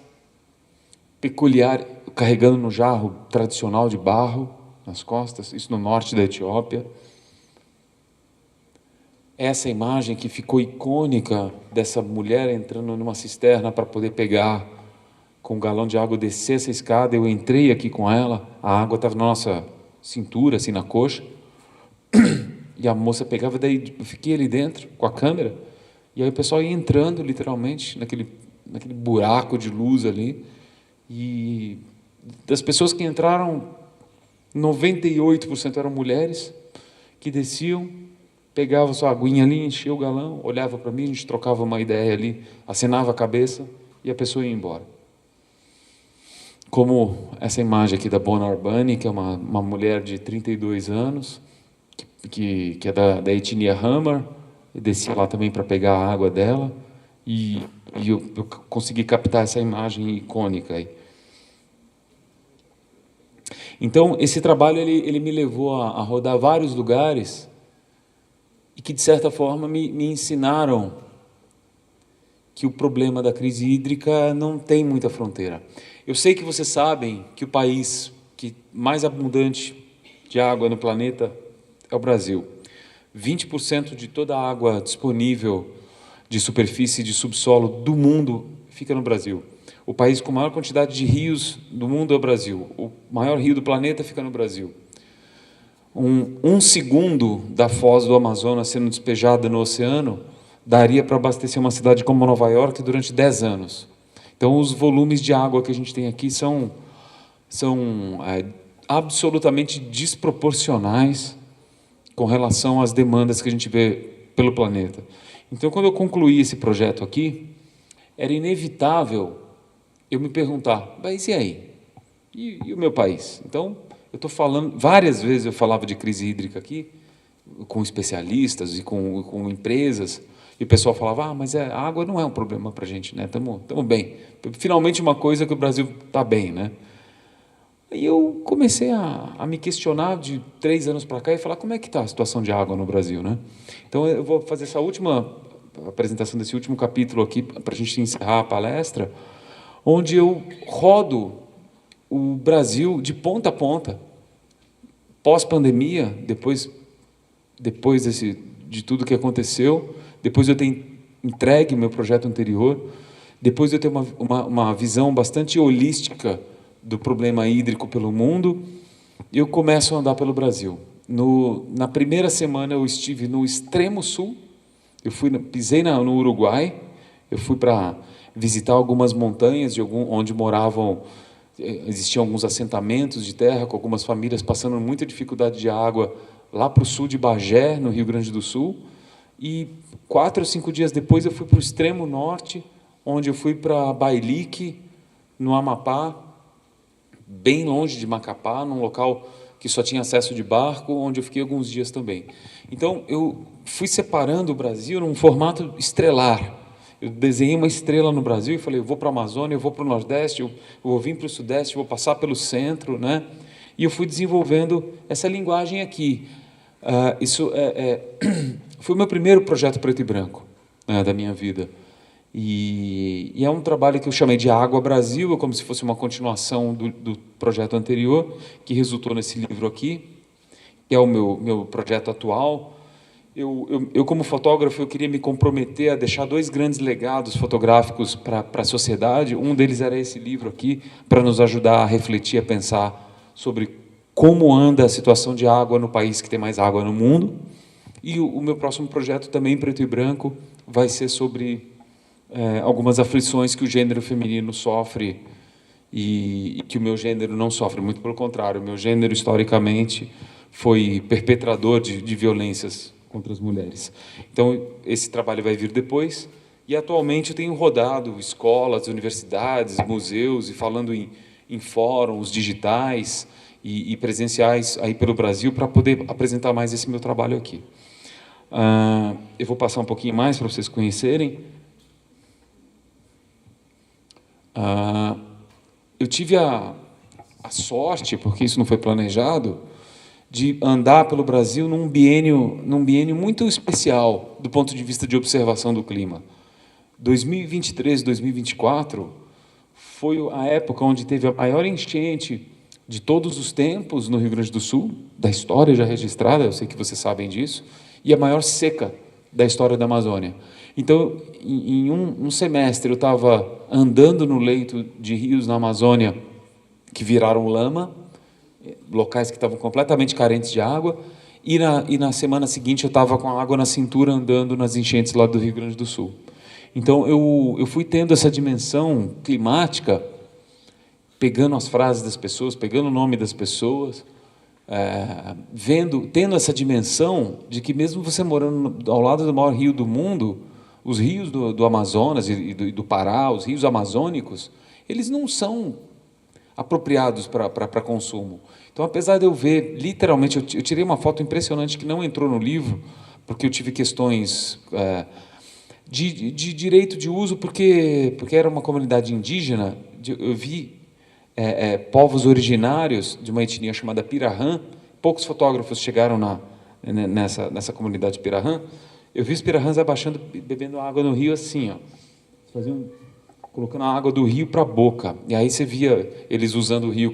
peculiares, carregando no jarro tradicional de barro nas costas, isso no norte da Etiópia. Essa imagem que ficou icônica dessa mulher entrando numa cisterna para poder pegar com um galão de água, descer essa escada, eu entrei aqui com ela, a água estava na nossa cintura, assim, na coxa, e a moça pegava, daí eu fiquei ali dentro com a câmera, e aí o pessoal ia entrando, literalmente, naquele buraco de luz ali, e das pessoas que entraram, 98% eram mulheres que desciam, pegavam sua aguinha ali, enchia o galão, olhava para mim, a gente trocava uma ideia ali, acenava a cabeça e a pessoa ia embora. Como essa imagem aqui da Bona Arbani, que é uma mulher de 32 anos, que é da etnia Hamar, eu descia lá também para pegar a água dela, e eu consegui captar essa imagem icônica aí. Então, esse trabalho ele me levou a rodar vários lugares e que, de certa forma, me ensinaram que o problema da crise hídrica não tem muita fronteira. Eu sei que vocês sabem que o país mais abundante de água no planeta é o Brasil. 20% de toda a água disponível de superfície de subsolo do mundo fica no Brasil. O país com maior quantidade de rios do mundo é o Brasil. O maior rio do planeta fica no Brasil. Um segundo da foz do Amazonas sendo despejada no oceano daria para abastecer uma cidade como Nova York durante 10 anos. Então, os volumes de água que a gente tem aqui são absolutamente desproporcionais com relação às demandas que a gente vê pelo planeta. Então, quando eu concluí esse projeto aqui, era inevitável eu me perguntar, mas e aí? E o meu país? Então, eu estou falando, várias vezes eu falava de crise hídrica aqui, com especialistas e com empresas, e o pessoal falava, mas a água não é um problema para a gente, né? Estamos bem. Finalmente uma coisa que o Brasil está bem, né? E eu comecei a me questionar de 3 anos para cá e falar como é que está a situação de água no Brasil, né? Então eu vou fazer essa última apresentação desse último capítulo aqui para a gente encerrar a palestra, onde eu rodo o Brasil de ponta a ponta, pós-pandemia, depois de tudo que aconteceu, depois eu ter entregue o meu projeto anterior, depois de eu ter uma visão bastante holística do problema hídrico pelo mundo, eu começo a andar pelo Brasil. Na primeira semana eu estive no extremo sul, pisei no Uruguai, eu fui para visitar algumas montanhas onde existiam alguns assentamentos de terra com algumas famílias passando muita dificuldade de água lá para o sul de Bagé, no Rio Grande do Sul, e 4 ou 5 dias depois eu fui para o extremo norte, onde eu fui para Bailique, no Amapá, bem longe de Macapá, num local que só tinha acesso de barco, onde eu fiquei alguns dias também. Então, eu fui separando o Brasil num formato estrelar. Eu desenhei uma estrela no Brasil e falei, eu vou para a Amazônia, eu vou para o Nordeste, eu vou vir para o Sudeste, eu vou passar pelo Centro, né? E eu fui desenvolvendo essa linguagem aqui. Foi o meu primeiro projeto preto e branco, né, da minha vida. E é um trabalho que eu chamei de Água Brasil, como se fosse uma continuação do projeto anterior, que resultou nesse livro aqui, que é o meu projeto atual. Eu, como fotógrafo, eu queria me comprometer a deixar 2 grandes legados fotográficos para a sociedade. Um deles era esse livro aqui, para nos ajudar a refletir, a pensar sobre como anda a situação de água no país que tem mais água no mundo. E o meu próximo projeto, também preto e branco, vai ser sobre algumas aflições que o gênero feminino sofre e que o meu gênero não sofre. Muito pelo contrário, o meu gênero, historicamente, foi perpetrador de violências contra as mulheres. Então, esse trabalho vai vir depois. E, atualmente, eu tenho rodado escolas, universidades, museus, e falando em fóruns digitais e presenciais aí pelo Brasil, para poder apresentar mais esse meu trabalho aqui. Eu vou passar um pouquinho mais para vocês conhecerem. Eu tive a sorte, porque isso não foi planejado, de andar pelo Brasil num biênio muito especial do ponto de vista de observação do clima. 2023, 2024 foi a época onde teve a maior enchente de todos os tempos no Rio Grande do Sul, da história já registrada, eu sei que vocês sabem disso, e a maior seca da história da Amazônia. Então, em um semestre, eu estava andando no leito de rios na Amazônia que viraram lama, locais que estavam completamente carentes de água, e na semana seguinte eu estava com a água na cintura andando nas enchentes lá do Rio Grande do Sul. Então, eu fui tendo essa dimensão climática, pegando as frases das pessoas, pegando o nome das pessoas, tendo essa dimensão de que mesmo você morando ao lado do maior rio do mundo, os rios do Amazonas e do Pará, os rios amazônicos, eles não são apropriados para consumo. Então, apesar de eu ver, literalmente, eu tirei uma foto impressionante que não entrou no livro, porque eu tive questões de direito de uso, porque era uma comunidade indígena. Eu vi povos originários de uma etnia chamada Pirahã. Poucos fotógrafos chegaram nessa comunidade Pirahã. Eu vi os pirahãs abaixando, bebendo água no rio assim, ó, colocando a água do rio para a boca. E aí você via eles usando o rio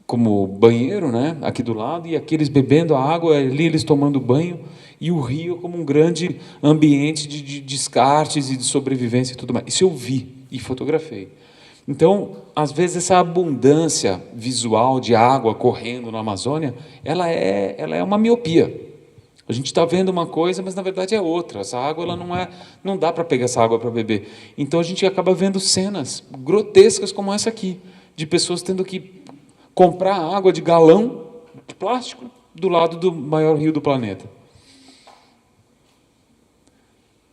como banheiro, né, aqui do lado, e aqueles bebendo a água, ali eles tomando banho, e o rio como um grande ambiente de descartes e de sobrevivência e tudo mais. Isso eu vi e fotografei. Então, às vezes, essa abundância visual de água correndo na Amazônia, ela é uma miopia. A gente está vendo uma coisa, mas na verdade é outra. Essa água ela não dá para pegar essa água para beber. Então a gente acaba vendo cenas grotescas como essa aqui, de pessoas tendo que comprar água de galão de plástico do lado do maior rio do planeta.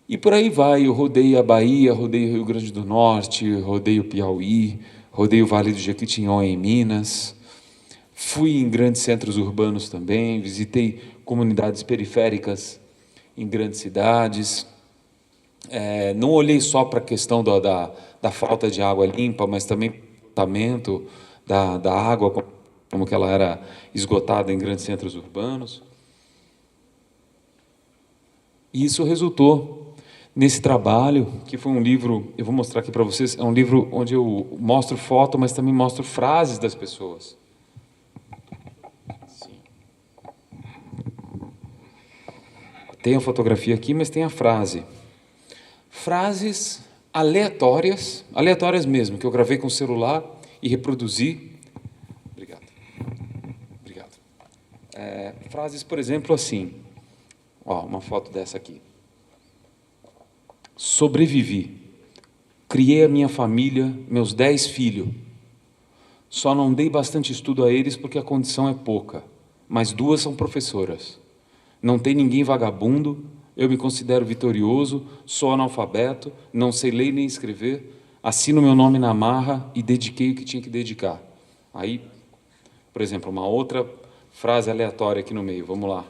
E por aí vai. Eu rodei a Bahia, rodei o Rio Grande do Norte, rodei o Piauí, rodei o Vale do Jequitinhonha em Minas. Fui em grandes centros urbanos também, visitei comunidades periféricas em grandes cidades. Não olhei só para a questão da falta de água limpa, mas também para o tratamento da água, como que ela era esgotada em grandes centros urbanos. E isso resultou nesse trabalho, que foi um livro, eu vou mostrar aqui para vocês, é um livro onde eu mostro foto, mas também mostro frases das pessoas. Tem a fotografia aqui, mas tem a frase. Frases aleatórias mesmo, que eu gravei com o celular e reproduzi. Obrigado. Frases, por exemplo, assim. Uma foto dessa aqui. Sobrevivi. Criei a minha família, meus 10 filhos. Só não dei bastante estudo a eles porque a condição é pouca, mas 2 são professoras. Não tem ninguém vagabundo, eu me considero vitorioso, sou analfabeto, não sei ler nem escrever, assino meu nome na marra e dediquei o que tinha que dedicar. Aí, por exemplo, uma outra frase aleatória aqui no meio, vamos lá.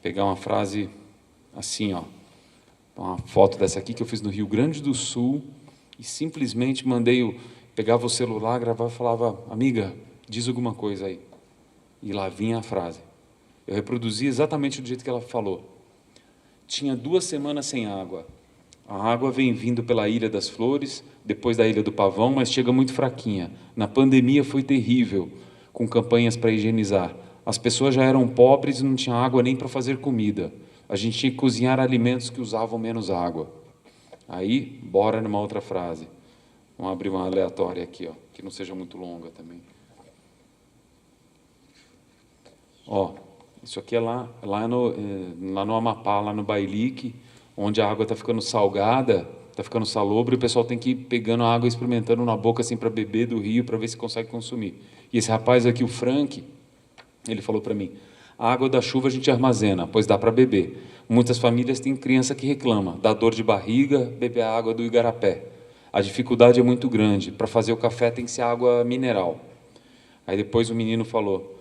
Pegar uma frase assim, ó. Uma foto dessa aqui que eu fiz no Rio Grande do Sul e simplesmente pegava o celular, gravava e falava, amiga, diz alguma coisa aí. E lá vinha a frase. Eu reproduzi exatamente do jeito que ela falou. Tinha 2 semanas sem água. A água vem vindo pela Ilha das Flores, depois da Ilha do Pavão, mas chega muito fraquinha. Na pandemia foi terrível, com campanhas para higienizar. As pessoas já eram pobres e não tinha água nem para fazer comida. A gente tinha que cozinhar alimentos que usavam menos água. Aí, bora numa outra frase. Vamos abrir uma aleatória aqui, ó, que não seja muito longa também. Isso aqui é lá no Amapá, lá no Bailique, onde a água está ficando salgada, está ficando salobra, e o pessoal tem que ir pegando a água e experimentando na boca assim, para beber do rio, para ver se consegue consumir. E esse rapaz aqui, o Frank, ele falou para mim, a água da chuva a gente armazena, pois dá para beber. Muitas famílias têm criança que reclama, dá dor de barriga, beber a água do igarapé. A dificuldade é muito grande, para fazer o café tem que ser água mineral. Aí depois o menino falou,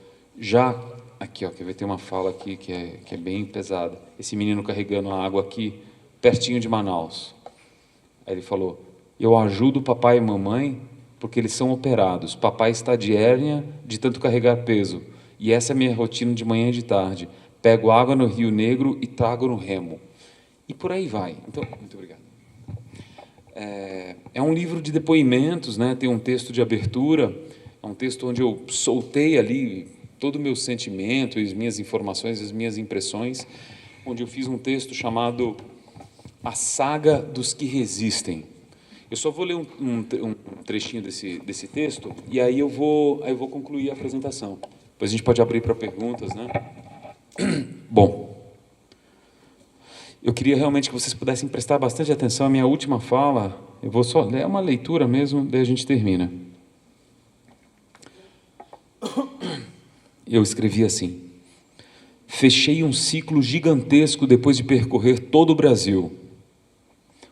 aqui, ó, quer ver, tem uma fala aqui que é bem pesada. Esse menino carregando a água aqui, pertinho de Manaus. Aí ele falou, eu ajudo o papai e mamãe porque eles são operados. Papai está de hérnia de tanto carregar peso. E essa é a minha rotina de manhã e de tarde. Pego água no Rio Negro e trago no remo. E por aí vai. Então, muito obrigado. É um livro de depoimentos, né? Tem um texto de abertura, é um texto onde eu soltei ali todo o meu sentimento, as minhas informações, as minhas impressões, onde eu fiz um texto chamado A Saga dos que Resistem. Eu só vou ler um trechinho desse texto e aí eu vou concluir a apresentação. Depois a gente pode abrir para perguntas, né? Bom, eu queria realmente que vocês pudessem prestar bastante atenção à minha última fala. Eu vou só ler uma leitura mesmo, daí a gente termina. eu escrevi assim: fechei um ciclo gigantesco depois de percorrer todo o Brasil.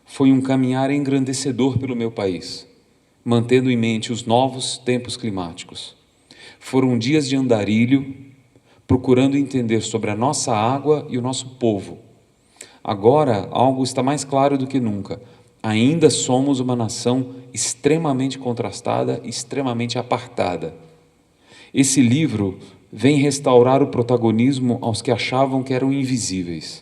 Foi um caminhar engrandecedor pelo meu país, mantendo em mente os novos tempos climáticos. Foram dias de andarilho, procurando entender sobre a nossa água e o nosso povo. Agora, algo está mais claro do que nunca. Ainda somos uma nação extremamente contrastada, extremamente apartada. Esse livro vem restaurar o protagonismo aos que achavam que eram invisíveis.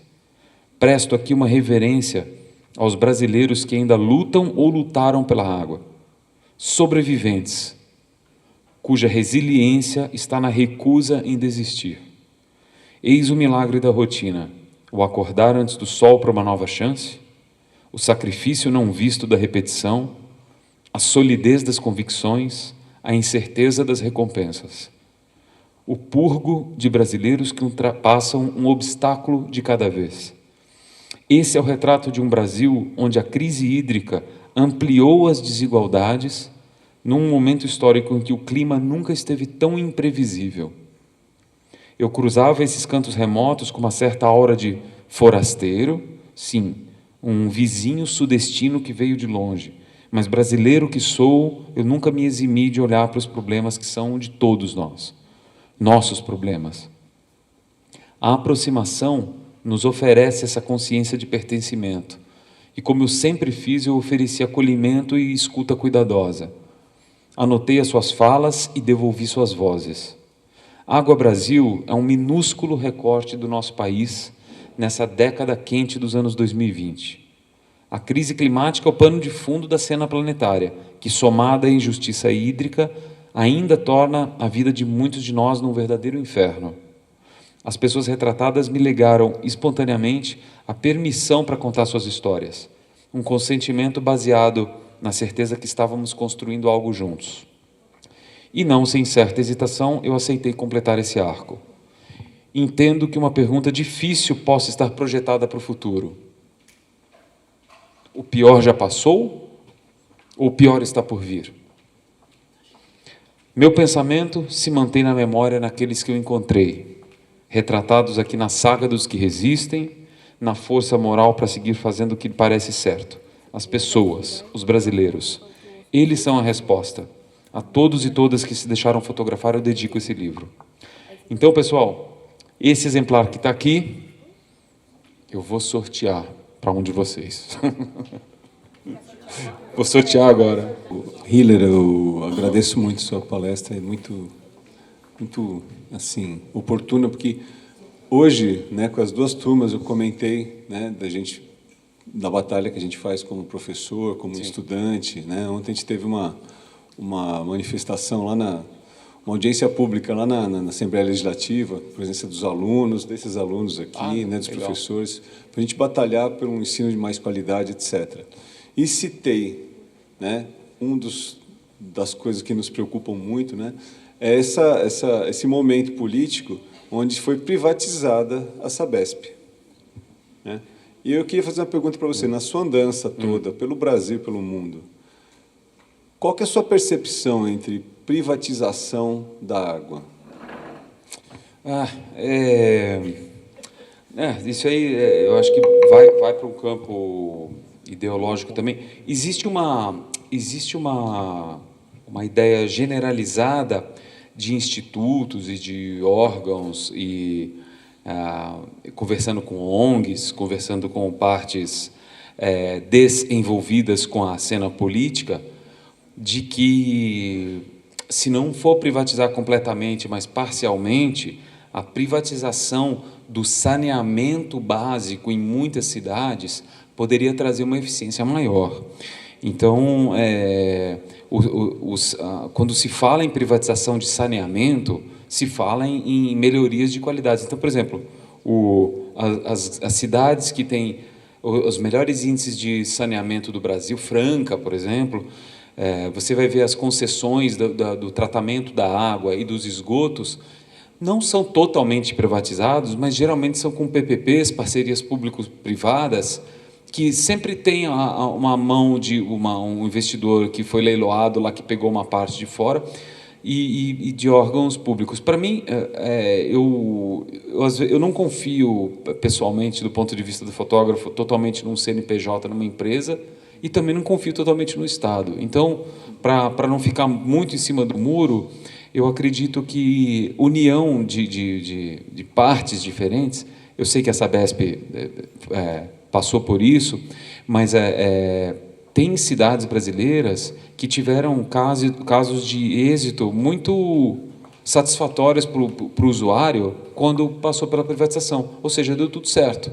Presto aqui uma reverência aos brasileiros que ainda lutam ou lutaram pela água. Sobreviventes, cuja resiliência está na recusa em desistir. Eis o milagre da rotina: o acordar antes do sol para uma nova chance, o sacrifício não visto da repetição, a solidez das convicções, a incerteza das recompensas. O purgo de brasileiros que ultrapassam um obstáculo de cada vez. Esse é o retrato de um Brasil onde a crise hídrica ampliou as desigualdades num momento histórico em que o clima nunca esteve tão imprevisível. Eu cruzava esses cantos remotos com uma certa aura de forasteiro, sim, um vizinho sudestino que veio de longe, mas brasileiro que sou, eu nunca me eximi de olhar para os problemas que são de todos nós, nossos problemas. A aproximação nos oferece essa consciência de pertencimento. E como eu sempre fiz, eu ofereci acolhimento e escuta cuidadosa. Anotei as suas falas e devolvi suas vozes. Água Brasil é um minúsculo recorte do nosso país nessa década quente dos anos 2020. A crise climática é o pano de fundo da cena planetária, que, somada à injustiça hídrica, ainda torna a vida de muitos de nós num verdadeiro inferno. As pessoas retratadas me legaram espontaneamente a permissão para contar suas histórias, um consentimento baseado na certeza que estávamos construindo algo juntos. E não sem certa hesitação, eu aceitei completar esse arco. Entendo que uma pergunta difícil possa estar projetada para o futuro. O pior já passou? Ou o pior está por vir? Meu pensamento se mantém na memória naqueles que eu encontrei, retratados aqui na saga dos que resistem, na força moral para seguir fazendo o que parece certo. As pessoas, os brasileiros, eles são a resposta. A todos e todas que se deixaram fotografar, eu dedico esse livro. Então, pessoal, esse exemplar que está aqui, eu vou sortear para um de vocês. Vou sortear agora. Hiller, eu agradeço muito sua palestra, é muito assim, oportuna, porque hoje, né, com as duas turmas, eu comentei, né, da batalha que a gente faz como professor, como estudante, né? Ontem a gente teve uma manifestação lá uma audiência pública lá na Assembleia Legislativa, presença dos alunos, desses alunos aqui, né, dos legal. Professores, para a gente batalhar por um ensino de mais qualidade, etc. E citei, né, das coisas que nos preocupam muito, né, é esse momento político onde foi privatizada a Sabesp, né? E eu queria fazer uma pergunta para você, na sua andança toda, pelo Brasil, pelo mundo, qual que é a sua percepção entre privatização da água? Isso aí eu acho que vai para um campo ideológico também. Existe uma ideia generalizada de institutos e de órgãos e conversando com ONGs, conversando com partes desenvolvidas com a cena política, de que, se não for privatizar completamente, mas parcialmente, a privatização do saneamento básico em muitas cidades poderia trazer uma eficiência maior. Então, quando se fala em privatização de saneamento, se fala em melhorias de qualidade. Então, por exemplo, as cidades que têm os melhores índices de saneamento do Brasil, Franca, por exemplo, você vai ver as concessões do tratamento da água e dos esgotos, não são totalmente privatizados, mas geralmente são com PPPs, parcerias público-privadas, que sempre tem uma mão de um investidor que foi leiloado lá, que pegou uma parte de fora, e de órgãos públicos. Para mim, eu não confio pessoalmente, do ponto de vista do fotógrafo, totalmente num CNPJ, numa empresa, e também não confio totalmente no Estado. Então, para não ficar muito em cima do muro, eu acredito que união de partes diferentes, eu sei que a Sabesp passou por isso, mas tem cidades brasileiras que tiveram casos de êxito muito satisfatórios para o usuário quando passou pela privatização, ou seja, deu tudo certo.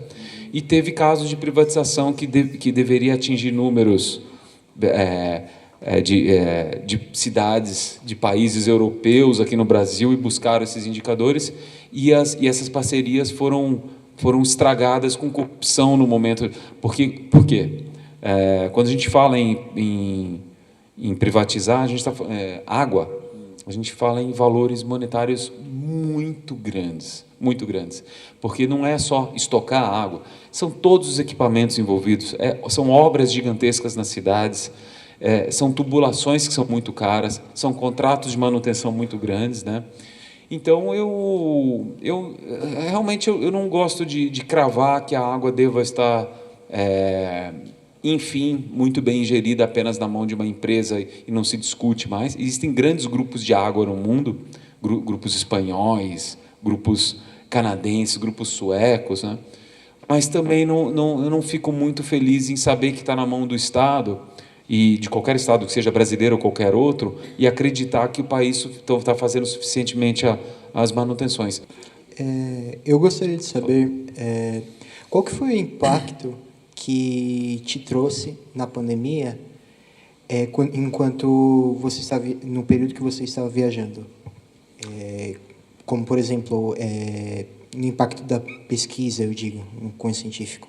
E teve casos de privatização que deveria atingir números de cidades, de países europeus aqui no Brasil, e buscaram esses indicadores, e essas parcerias foram estragadas com corrupção no momento. Por quê? Quando a gente fala em privatizar, a gente está água, a gente fala em valores monetários muito grandes, porque não é só estocar a água, são todos os equipamentos envolvidos, são obras gigantescas nas cidades, são tubulações que são muito caras, são contratos de manutenção muito grandes, né? Então, realmente eu não gosto de cravar que a água deva estar, enfim, muito bem gerida apenas na mão de uma empresa e não se discute mais. Existem grandes grupos de água no mundo, grupos espanhóis, grupos canadenses, grupos suecos, né? Mas também eu não fico muito feliz em saber que está na mão do Estado, e de qualquer Estado, que seja brasileiro ou qualquer outro, e acreditar que o país está fazendo suficientemente as manutenções. Eu gostaria de saber qual que foi o impacto que te trouxe na pandemia enquanto você estava no período que você estava viajando, como por exemplo no impacto da pesquisa, eu digo, no cunho científico.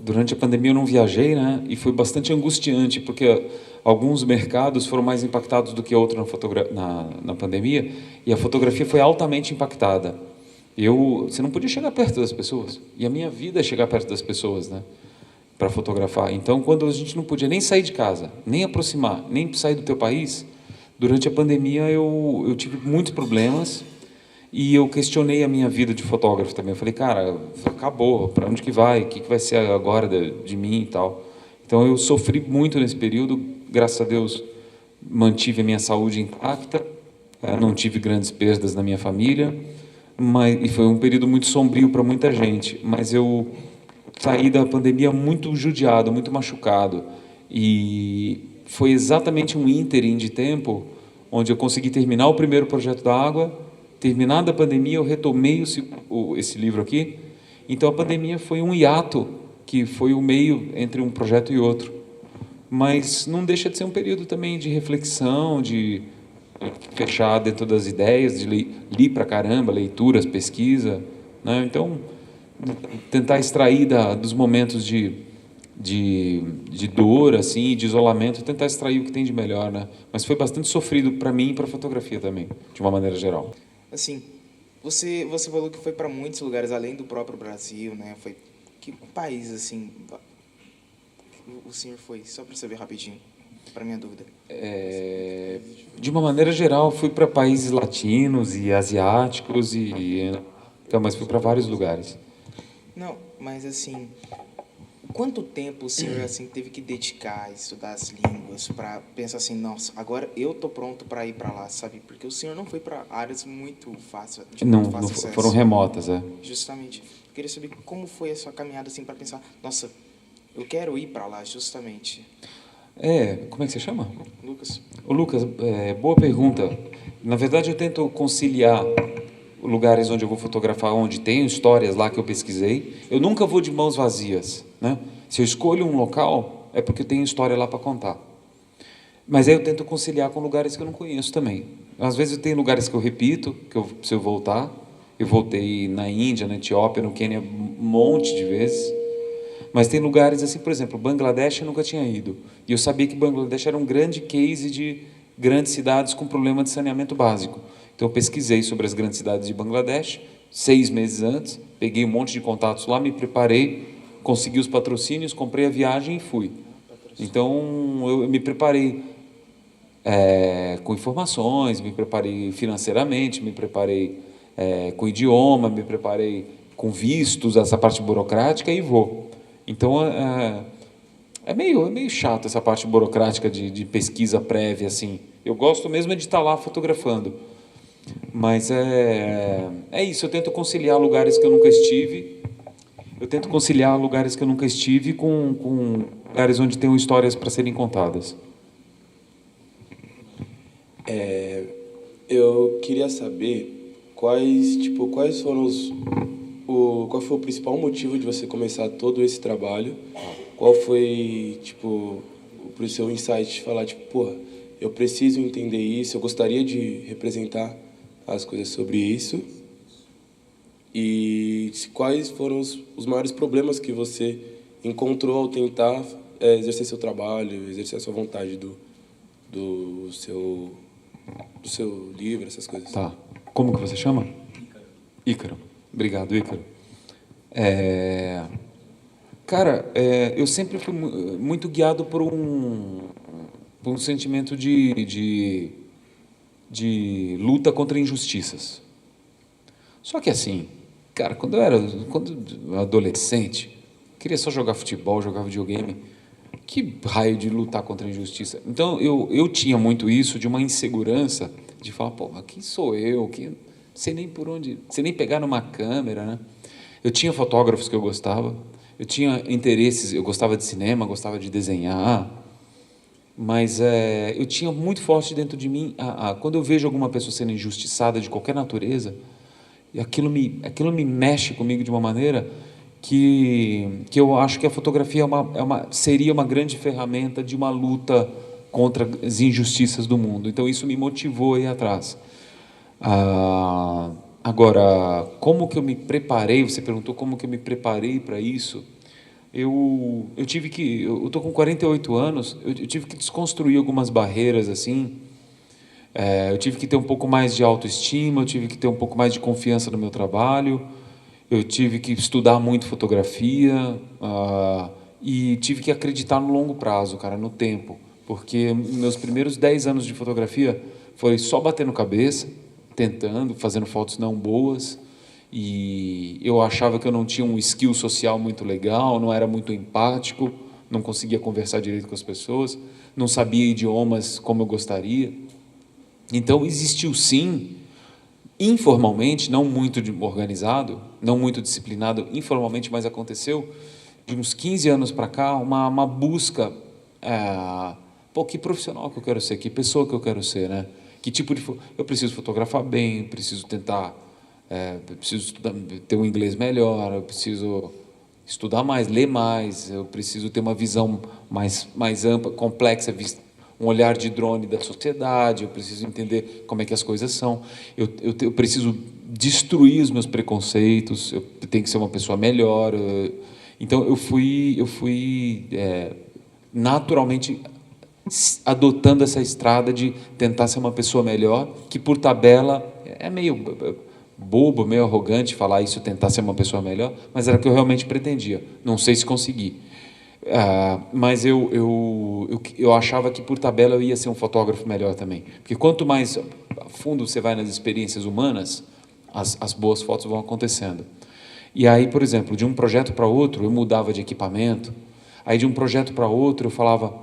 Durante a pandemia eu não viajei, né? E foi bastante angustiante, porque alguns mercados foram mais impactados do que outros na pandemia, e a fotografia foi altamente impactada. Você não podia chegar perto das pessoas, e a minha vida é chegar perto das pessoas, né? Para fotografar. Então, quando a gente não podia nem sair de casa, nem aproximar, nem sair do teu país, durante a pandemia eu tive muitos problemas. E eu questionei a minha vida de fotógrafo também. Eu falei, cara, acabou, para onde que vai? O que vai ser agora de mim e tal? Então, eu sofri muito nesse período. Graças a Deus, mantive a minha saúde intacta. Não tive grandes perdas na minha família. E foi um período muito sombrio para muita gente. Mas eu saí da pandemia muito judiado, muito machucado. E foi exatamente um ínterim de tempo onde eu consegui terminar o primeiro projeto da água. Terminada a pandemia, eu retomei esse livro aqui. Então, a pandemia foi um hiato, que foi o meio entre um projeto e outro. Mas não deixa de ser um período também de reflexão, de fechar dentro das ideias, de ler pra caramba, leituras, pesquisa, né? Então, tentar extrair dos momentos de dor, assim, de isolamento, tentar extrair o que tem de melhor, né? Mas foi bastante sofrido para mim e para a fotografia também, de uma maneira geral. Assim, você falou que foi para muitos lugares além do próprio Brasil, né? Foi que país assim o senhor foi? Só para saber rapidinho, para minha dúvida. De uma maneira geral, fui para países latinos e asiáticos então, mas fui para vários lugares. Não, mas assim, quanto tempo o senhor assim teve que dedicar a estudar as línguas para pensar assim, nossa, agora eu tô pronto para ir para lá, sabe? Porque o senhor não foi para áreas muito fáceis, não foram remotas, Justamente. Eu queria saber como foi a sua caminhada assim para pensar, nossa, eu quero ir para lá, justamente. Como é que você chama? Lucas. Ô, Lucas, boa pergunta. Na verdade, eu tento conciliar lugares onde eu vou fotografar, onde tem histórias lá que eu pesquisei. Eu nunca vou de mãos vazias, né? Se eu escolho um local, é porque tem história lá para contar. Mas aí eu tento conciliar com lugares que eu não conheço também. Às vezes tem lugares que eu repito, que eu preciso voltar. Eu voltei na Índia, na Etiópia, no Quênia, um monte de vezes. Mas tem lugares assim, por exemplo, Bangladesh eu nunca tinha ido. E eu sabia que Bangladesh era um grande case de grandes cidades com problema de saneamento básico. Então, eu pesquisei sobre as grandes cidades de Bangladesh, 6 meses antes, peguei um monte de contatos lá, me preparei, consegui os patrocínios, comprei a viagem e fui. Então, eu me preparei com informações, me preparei financeiramente, me preparei com idioma, me preparei com vistos, essa parte burocrática, e vou. Então, é meio chato essa parte burocrática de pesquisa prévia, assim. Eu gosto mesmo de estar lá fotografando. Mas é isso, eu tento conciliar lugares que eu nunca estive. Eu tento conciliar lugares que eu nunca estive com lugares onde tem histórias para serem contadas. Eu queria saber quais foram qual foi o principal motivo de você começar todo esse trabalho? Qual foi, o seu insight de falar, porra, eu preciso entender isso, eu gostaria de representar as coisas sobre isso? E quais foram os maiores problemas que você encontrou ao tentar exercer seu trabalho, exercer a sua vontade do seu livro, essas coisas? Tá. Como que você chama? Ícaro. Obrigado, Ícaro. Cara, eu sempre fui muito guiado por um sentimento de luta contra injustiças. Só que assim, cara, quando eu era adolescente, queria só jogar futebol, jogar videogame. Que raio de lutar contra a injustiça? Então, eu tinha muito isso, de uma insegurança, de falar, pô, mas quem sou eu? Sei nem por onde, sei nem pegar numa câmera, né? Eu tinha fotógrafos que eu gostava, eu tinha interesses, eu gostava de cinema, gostava de desenhar, mas eu tinha muito forte dentro de mim, quando eu vejo alguma pessoa sendo injustiçada de qualquer natureza, e aquilo me mexe comigo de uma maneira que eu acho que a fotografia seria uma grande ferramenta de uma luta contra as injustiças do mundo. Então, isso me motivou a ir atrás. Agora, como que eu me preparei? Você perguntou como que eu me preparei para isso. Eu estou com 48 anos, eu tive que desconstruir algumas barreiras, assim. Eu tive que ter um pouco mais de autoestima, eu tive que ter um pouco mais de confiança no meu trabalho, eu tive que estudar muito fotografia, e tive que acreditar no longo prazo, cara, no tempo, porque meus primeiros 10 anos de fotografia foi só batendo cabeça, tentando, fazendo fotos não boas, e eu achava que eu não tinha um skill social muito legal, não era muito empático, não conseguia conversar direito com as pessoas, não sabia idiomas como eu gostaria. Então, existiu sim, informalmente, não muito organizado, não muito disciplinado, informalmente, mas aconteceu, de uns 15 anos para cá, uma busca, que profissional que eu quero ser, que pessoa que eu quero ser, né? Que tipo de... Eu preciso fotografar bem, preciso tentar... preciso ter um inglês melhor, eu preciso estudar mais, ler mais, eu preciso ter uma visão mais ampla, complexa, um olhar de drone da sociedade, eu preciso entender como é que as coisas são, eu preciso destruir os meus preconceitos, eu tenho que ser uma pessoa melhor. Então, eu fui naturalmente adotando essa estrada de tentar ser uma pessoa melhor, que por tabela é meio bobo, meio arrogante falar isso, tentar ser uma pessoa melhor, mas era o que eu realmente pretendia. Não sei se consegui. Mas eu achava que por tabela eu ia ser um fotógrafo melhor também, porque quanto mais a fundo você vai nas experiências humanas, as boas fotos vão acontecendo. E aí, por exemplo, de um projeto para outro eu mudava de equipamento, aí de um projeto para outro eu falava,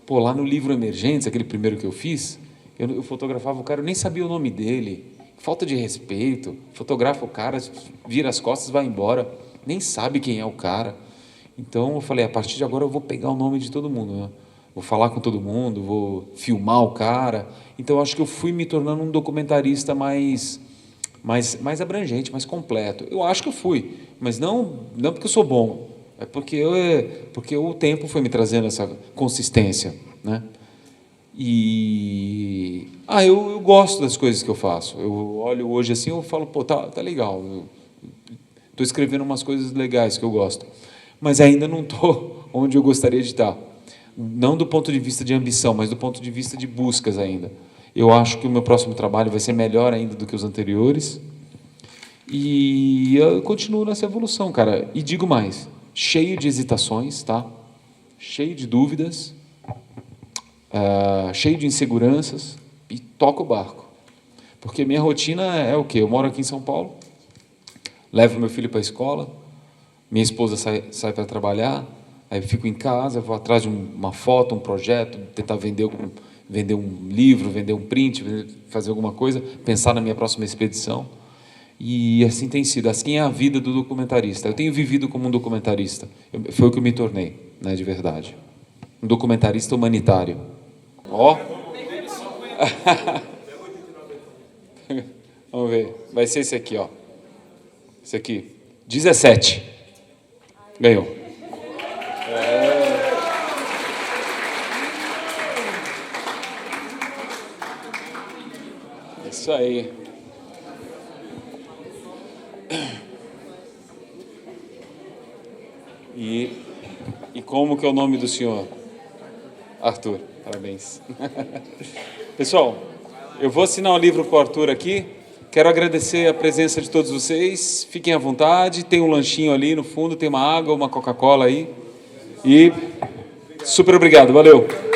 pô, lá no livro Emergentes, aquele primeiro que eu fiz, eu fotografava o cara, eu nem sabia o nome dele, falta de respeito, fotografa o cara, vira as costas, vai embora, nem sabe quem é o cara. Então, eu falei, a partir de agora eu vou pegar o nome de todo mundo, né? Vou falar com todo mundo, vou filmar o cara. Então, eu acho que eu fui me tornando um documentarista mais abrangente, mais completo. Eu acho que eu fui, mas não porque eu sou bom, é porque o tempo foi me trazendo essa consistência, né? E eu gosto das coisas que eu faço. Eu olho hoje assim, eu falo, pô, tá legal. Estou escrevendo umas coisas legais que eu gosto, mas ainda não estou onde eu gostaria de estar. Não do ponto de vista de ambição, mas do ponto de vista de buscas ainda. Eu acho que o meu próximo trabalho vai ser melhor ainda do que os anteriores. E eu continuo nessa evolução, cara. E digo mais, cheio de hesitações, tá? Cheio de dúvidas. cheio de inseguranças, e toco o barco. Porque minha rotina é o quê? Eu moro aqui em São Paulo, levo meu filho para a escola, minha esposa sai para trabalhar, aí eu fico em casa, vou atrás de uma foto, um projeto, tentar vender um livro, vender um print, fazer alguma coisa, pensar na minha próxima expedição. E assim tem sido, assim é a vida do documentarista. Eu tenho vivido como um documentarista, foi o que eu me tornei, né, de verdade. Um documentarista humanitário. Ó! Vamos ver, vai ser esse aqui, ó. Esse aqui, 17. Ganhou. Isso aí. E como que é o nome do senhor? Arthur, parabéns. Pessoal, eu vou assinar o livro com o Arthur aqui. Quero agradecer a presença de todos vocês. Fiquem à vontade, tem um lanchinho ali no fundo, tem uma água, uma Coca-Cola aí. E super obrigado, valeu.